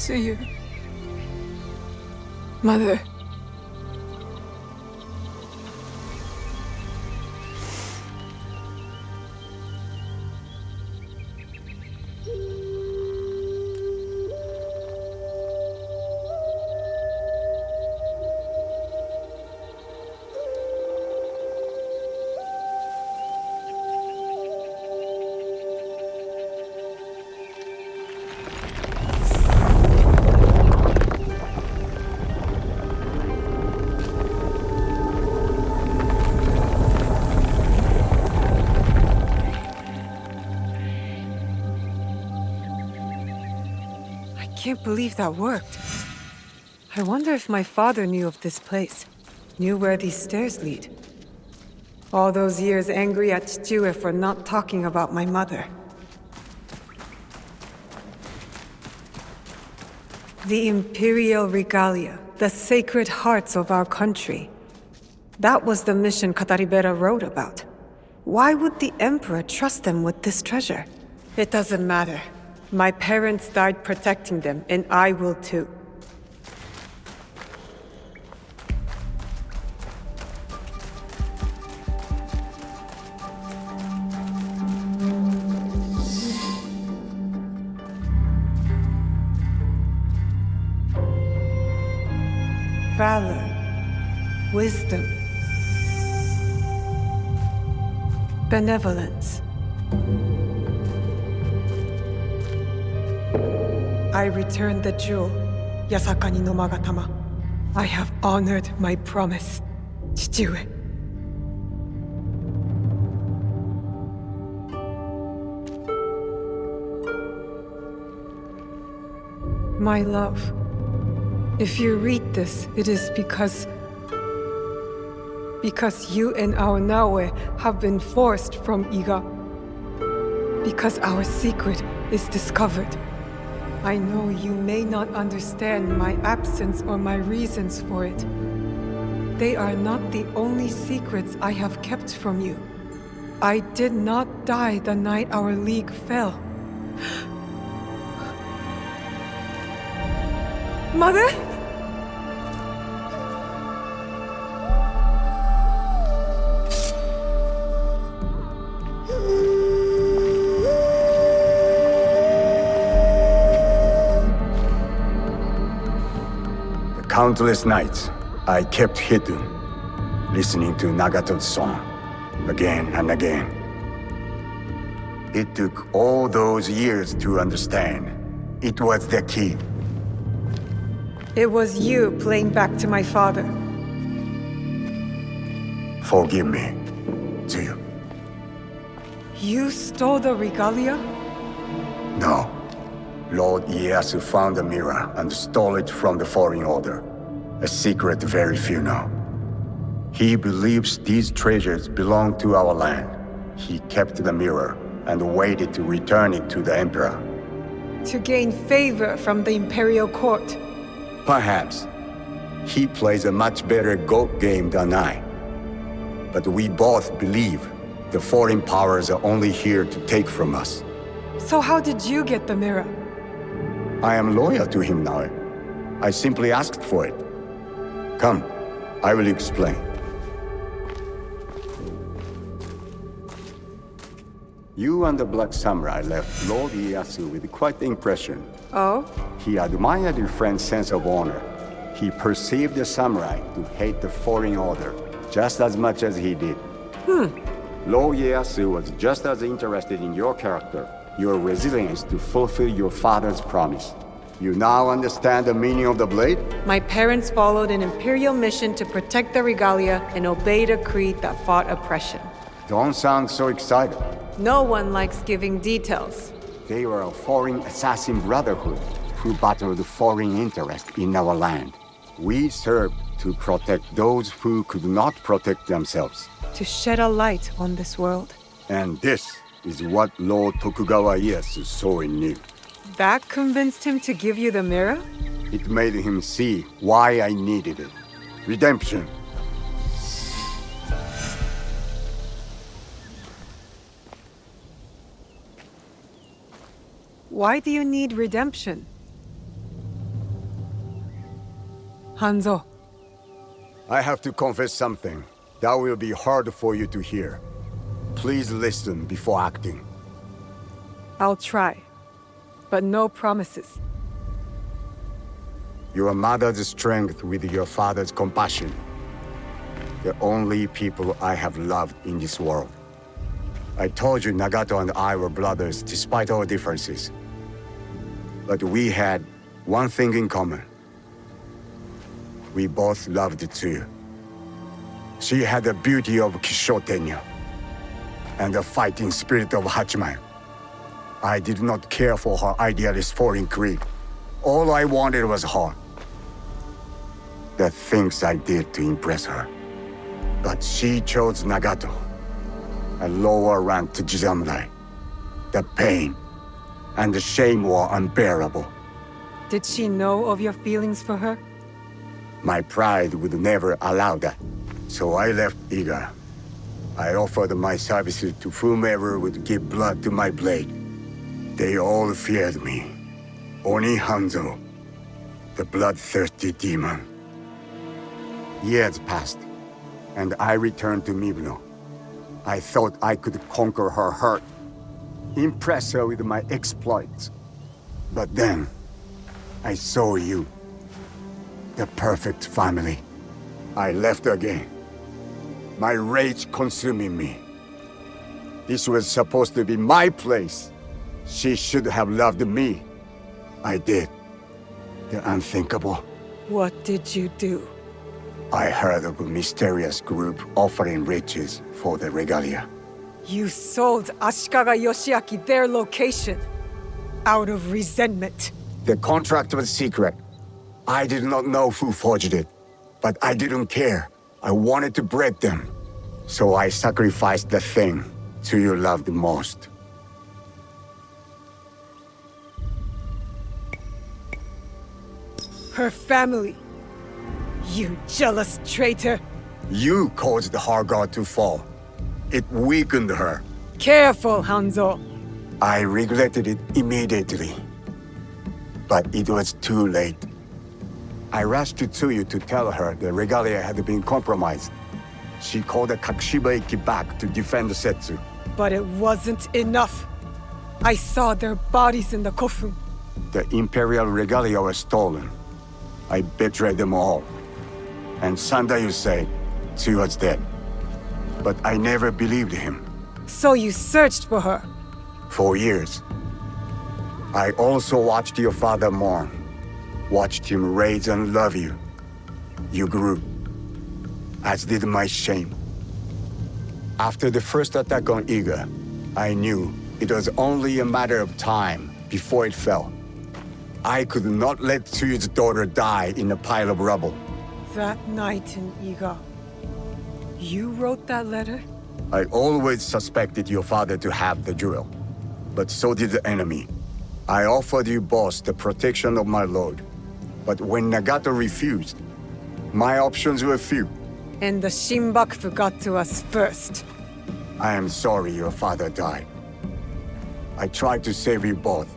Speaker 10: To you, Mother. I can't believe that worked. I wonder if my father knew of this place, knew where these stairs lead. All those years angry at Chichue for not talking about my mother. The Imperial Regalia, the sacred hearts of our country. That was the mission Kataribera wrote about. Why would the Emperor trust them with this treasure? It doesn't matter. My parents died protecting them, and I will too. Valor, wisdom, benevolence. I returned the jewel, Yasakani no Magatama. I have honored my promise, Chichue. My love, if you read this, it is because you and our Naoe have been forced from Iga. Because our secret is discovered. I know you may not understand my absence or my reasons for it. They are not the only secrets I have kept from you. I did not die the night our league fell. Mother?
Speaker 2: Countless nights, I kept hidden, listening to Nagato's song, again and again. It took all those years to understand. It was the key.
Speaker 10: It was you playing back to my father.
Speaker 2: Forgive me, Tsuyu.
Speaker 10: You stole the regalia?
Speaker 2: No. Lord Ieyasu found the mirror and stole it from the Foreign Order. A secret very few know. He believes these treasures belong to our land. He kept the mirror and waited to return it to the Emperor.
Speaker 10: To gain favor from the Imperial Court.
Speaker 2: Perhaps. He plays a much better goat game than I. But we both believe the foreign powers are only here to take from us.
Speaker 10: So how did you get the mirror?
Speaker 2: I am loyal to him now. I simply asked for it. Come, I will explain. You and the Black Samurai left Lord Ieyasu with quite the impression.
Speaker 10: Oh?
Speaker 2: He admired your friend's sense of honor. He perceived the samurai to hate the Foreign Order just as much as he did. Lord Ieyasu was just as interested in your character, your resilience to fulfill your father's promise. You now understand the meaning of the blade?
Speaker 10: My parents followed an Imperial mission to protect the regalia and obeyed a creed that fought oppression.
Speaker 2: Don't sound so excited.
Speaker 10: No one likes giving details.
Speaker 2: They were a foreign assassin brotherhood who battled foreign interests in our land. We served to protect those who could not protect themselves.
Speaker 10: To shed a light on this world.
Speaker 2: And this is what Lord Tokugawa Ieyasu saw in me.
Speaker 10: That convinced him to give you the mirror?
Speaker 2: It made him see why I needed it. Redemption.
Speaker 10: Why do you need redemption? Hanzo.
Speaker 2: I have to confess something that will be hard for you to hear. Please listen before acting.
Speaker 10: I'll try, but no promises.
Speaker 2: Your mother's strength with your father's compassion. The only people I have loved in this world. I told you Nagato and I were brothers despite our differences. But we had one thing in common. We both loved Tsuyu. She had the beauty of Kishotenya and the fighting spirit of Hachiman. I did not care for her idealist foreign creed. All I wanted was her. The things I did to impress her. But she chose Nagato, a lower rank to Jisamurai. The pain and the shame were unbearable.
Speaker 10: Did she know of your feelings for her?
Speaker 2: My pride would never allow that. So I left Iga. I offered my services to whomever would give blood to my blade. They all feared me. Oni Hanzo, the bloodthirsty demon. Years passed, and I returned to Mibno. I thought I could conquer her hurt, impress her with my exploits. But then, I saw you. The perfect family. I left again. My rage consuming me. This was supposed to be my place. She should have loved me. I did. The unthinkable.
Speaker 10: What did you do?
Speaker 2: I heard of a mysterious group offering riches for the regalia.
Speaker 10: You sold Ashikaga Yoshiaki their location. Out of resentment.
Speaker 2: The contract was secret. I did not know who forged it. But I didn't care. I wanted to break them. So I sacrificed the thing Tsuyu loved most.
Speaker 10: Her family. You jealous traitor.
Speaker 2: You caused her guard to fall. It weakened her.
Speaker 10: Careful, Hanzo.
Speaker 2: I regretted it immediately. But it was too late. I rushed to Tsuyu to tell her the regalia had been compromised. She called the Kakushiba-iki back to defend Setsu.
Speaker 10: But it wasn't enough. I saw their bodies in the kofun.
Speaker 2: The Imperial regalia was stolen. I betrayed them all. And Sandayu said Tsuyu was dead. But I never believed him.
Speaker 10: So you searched for her?
Speaker 2: For years. I also watched your father mourn. Watched him raise and love you. You grew. As did my shame. After the first attack on Iga, I knew it was only a matter of time before it fell. I could not let Tsuyu's daughter die in a pile of rubble.
Speaker 10: That night in Iga, you wrote that letter?
Speaker 2: I always suspected your father to have the jewel, but so did the enemy. I offered you both the protection of my lord, but when Nagato refused, my options were few.
Speaker 10: And the Shinbakufu got to us first.
Speaker 2: I am sorry your father died. I tried to save you both,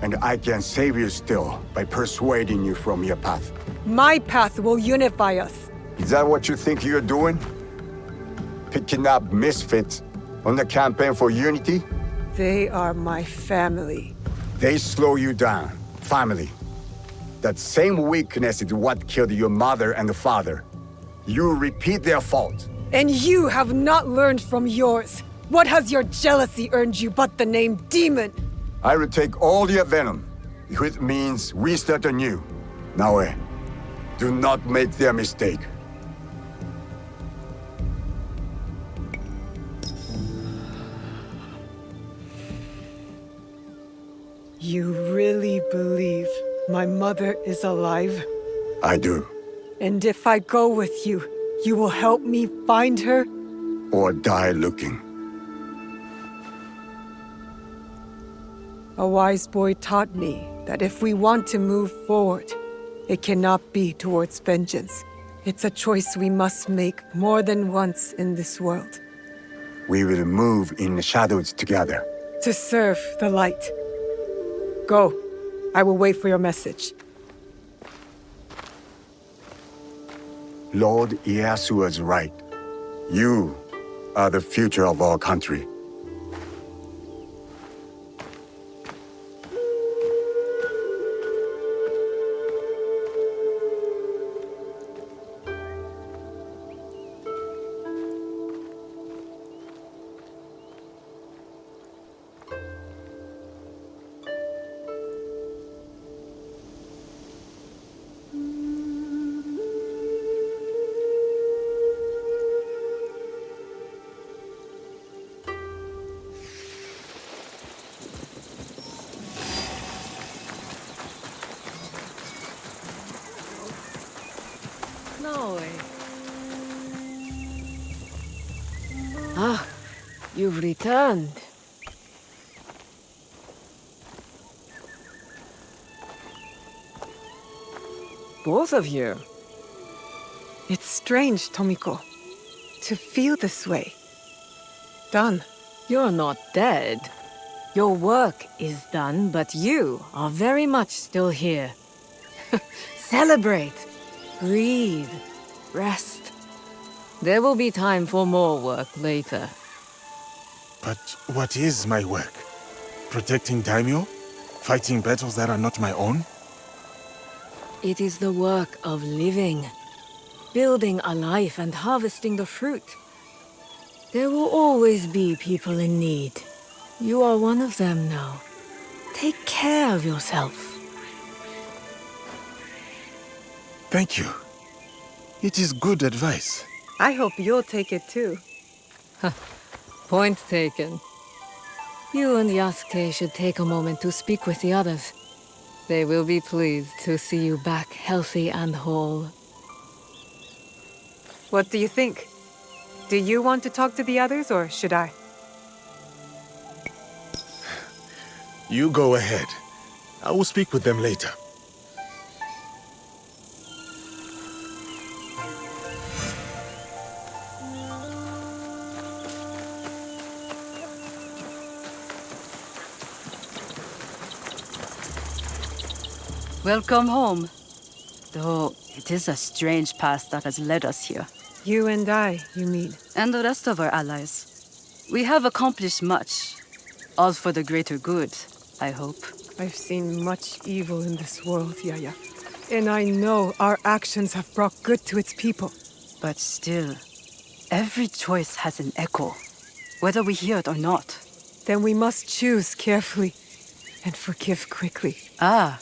Speaker 2: and I can save you still by persuading you from your path.
Speaker 10: My path will unify us.
Speaker 2: Is that what you think you're doing? Picking up misfits on the campaign for unity?
Speaker 10: They are my family.
Speaker 2: They slow you down. Family. That same weakness is what killed your mother and father. You repeat their fault.
Speaker 10: And you have not learned from yours. What has your jealousy earned you but the name Demon?
Speaker 2: I will take all your venom, if it means we start anew. Naoe, do not make their mistake.
Speaker 10: You really believe my mother is alive?
Speaker 2: I do.
Speaker 10: And if I go with you, you will help me find her?
Speaker 2: Or die looking.
Speaker 10: A wise boy taught me that if we want to move forward, it cannot be towards vengeance. It's a choice we must make more than once in this world.
Speaker 2: We will move in the shadows together.
Speaker 10: To serve the light. Go. I will wait for your message.
Speaker 2: Lord Ieyasu was right. You are the future of our country.
Speaker 16: No. Ah, you've returned. Both of you.
Speaker 10: It's strange, Tomiko, to feel this way. Done.
Speaker 16: You're not dead. Your work is done, but you are very much still here. Celebrate. Breathe. Rest. There will be time for more work later.
Speaker 1: But what is my work? Protecting daimyo? Fighting battles that are not my own?
Speaker 16: It is the work of living. Building a life and harvesting the fruit. There will always be people in need. You are one of them now. Take care of yourself.
Speaker 1: Thank you. It is good advice.
Speaker 10: I hope you'll take it too.
Speaker 16: Point taken. You and Yasuke should take a moment to speak with the others. They will be pleased to see you back healthy and whole.
Speaker 10: What do you think? Do you want to talk to the others, or should I?
Speaker 1: You go ahead. I will speak with them later.
Speaker 11: Welcome home. Though it is a strange path that has led us here.
Speaker 10: You and I, you mean?
Speaker 11: And the rest of our allies. We have accomplished much. All for the greater good, I hope.
Speaker 10: I've seen much evil in this world, Yaya. And I know our actions have brought good to its people.
Speaker 11: But still, every choice has an echo, whether we hear it or not.
Speaker 10: Then we must choose carefully and forgive quickly.
Speaker 11: Ah,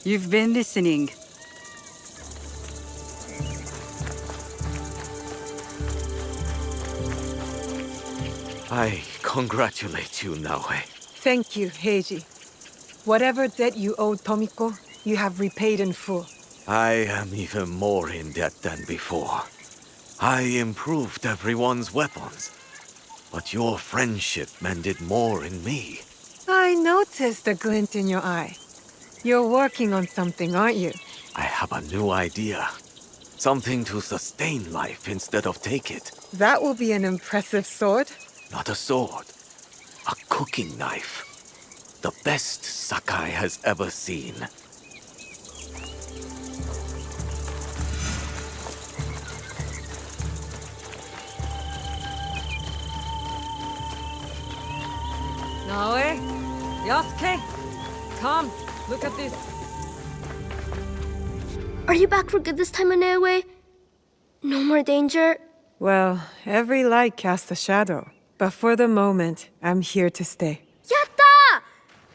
Speaker 11: you've been listening.
Speaker 22: I congratulate you, Naoe.
Speaker 10: Thank you, Heiji. Whatever debt you owed Tomiko, you have repaid in full.
Speaker 22: I am even more in debt than before. I improved everyone's weapons, but your friendship mended more in me.
Speaker 10: I noticed a glint in your eye. You're working on something, aren't you?
Speaker 22: I have a new idea. Something to sustain life instead of take it.
Speaker 10: That will be an impressive sword.
Speaker 22: Not a sword. A cooking knife. The best Sakai has ever seen.
Speaker 16: Naoe? Yasuke? Come, look at this.
Speaker 9: Are you back for good this time, Naoe? No more danger?
Speaker 10: Well, every light casts a shadow. But for the moment, I'm here to stay.
Speaker 9: Yatta!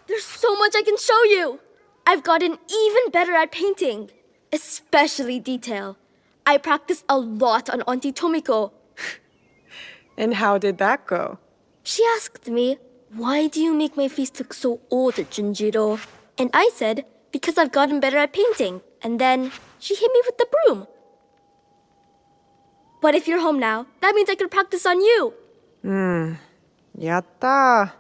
Speaker 9: There's so much I can show you! I've gotten even better at painting. Especially detail. I practiced a lot on Auntie Tomiko.
Speaker 10: And how did that go?
Speaker 9: She asked me, Why do you make my face look so old, Junjiro? And I said, because I've gotten better at painting. And then she hit me with the broom. But if you're home now, that means I could practice on you.
Speaker 10: Yatta.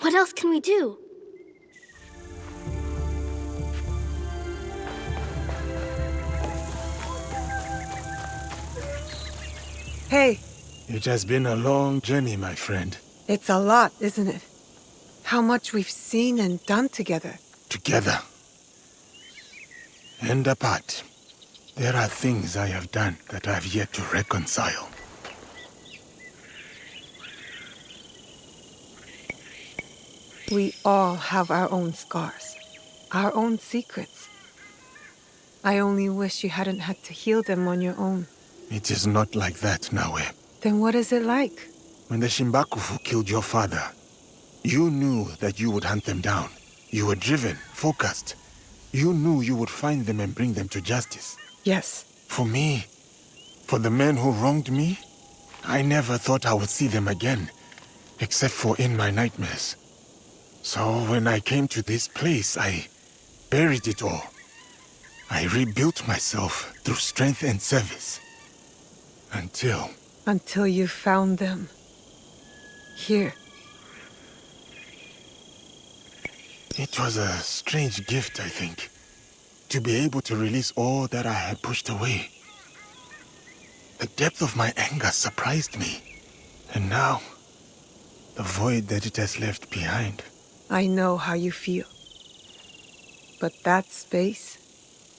Speaker 9: What else can we do?
Speaker 10: Hey.
Speaker 1: It has been a long journey, my friend.
Speaker 10: It's a lot, isn't it? How much we've seen and done together.
Speaker 1: Together. And apart. There are things I have done that I've yet to reconcile.
Speaker 10: We all have our own scars, our own secrets. I only wish you hadn't had to heal them on your own.
Speaker 1: It is not like that, Naue.
Speaker 10: Then what is it like?
Speaker 1: When the Shimbakufu killed your father, you knew that you would hunt them down. You were driven, focused. You knew you would find them and bring them to justice.
Speaker 10: Yes.
Speaker 1: For me, for the men who wronged me, I never thought I would see them again, except for in my nightmares. So when I came to this place, I buried it all. I rebuilt myself through strength and service. Until
Speaker 10: you found them. Here.
Speaker 1: It was a strange gift, I think. To be able to release all that I had pushed away. The depth of my anger surprised me. And now, the void that it has left behind.
Speaker 10: I know how you feel. But that space,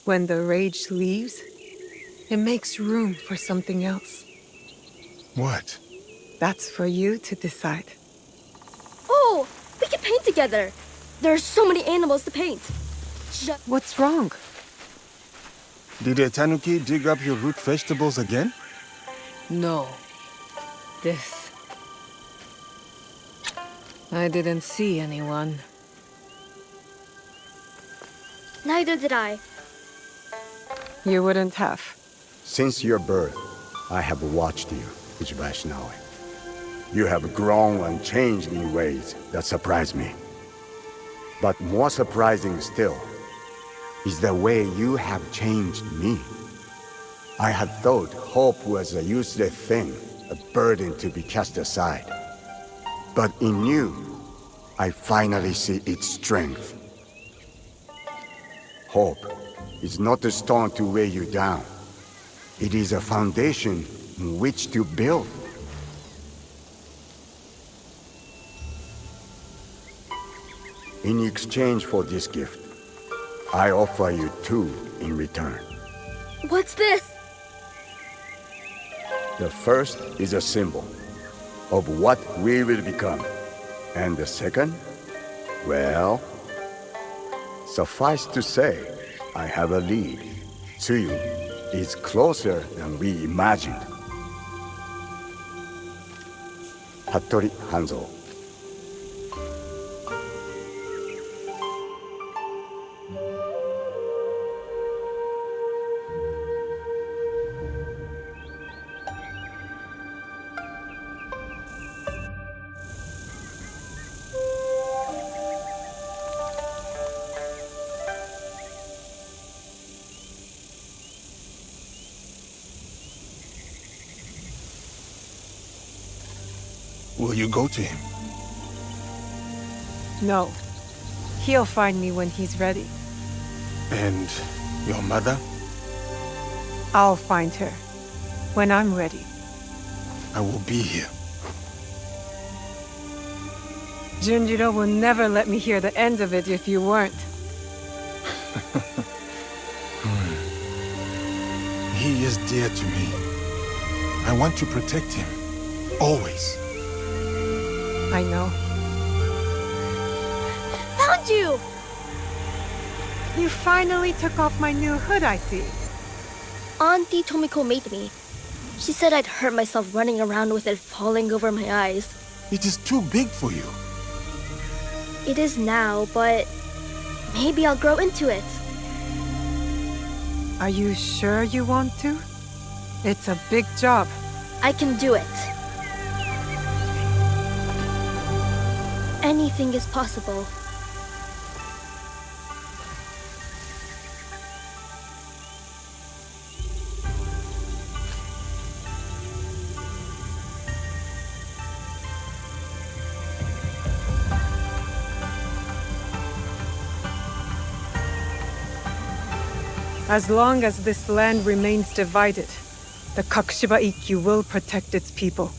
Speaker 10: when the rage leaves, it makes room for something else.
Speaker 1: What?
Speaker 10: That's for you to decide.
Speaker 9: Oh, we can paint together. There are so many animals to paint.
Speaker 10: What's wrong?
Speaker 1: Did a tanuki dig up your root vegetables again?
Speaker 10: No. This. I didn't see anyone.
Speaker 9: Neither did I.
Speaker 10: You wouldn't have.
Speaker 2: Since your birth, I have watched you, Uchibashi Naue. You have grown and changed in ways that surprise me. But more surprising still is the way you have changed me. I had thought hope was a useless thing, a burden to be cast aside. But in you, I finally see its strength. Hope is not a stone to weigh you down. It is a foundation on which to build. In exchange for this gift, I offer you two in return.
Speaker 9: What's this?
Speaker 2: The first is a symbol of what we will become. And the second? Well, suffice to say, I have a lead. Tsuyu is closer than we imagined. Hattori Hanzo.
Speaker 1: Will you go to him?
Speaker 10: No. He'll find me when he's ready.
Speaker 1: And your mother?
Speaker 10: I'll find her when I'm ready.
Speaker 1: I will be here.
Speaker 10: Junjiro will never let me hear the end of it if you weren't.
Speaker 1: He is dear to me. I want to protect him. Always.
Speaker 10: I know.
Speaker 9: Found you!
Speaker 10: You finally took off my new hood, I see.
Speaker 9: Auntie Tomiko made me. She said I'd hurt myself running around with it falling over my eyes.
Speaker 1: It is too big for you.
Speaker 9: It is now, but maybe I'll grow into it.
Speaker 10: Are you sure you want to? It's a big job.
Speaker 9: I can do it. Anything is possible.
Speaker 10: As long as this land remains divided, the Kakushiba Ikkyu will protect its people.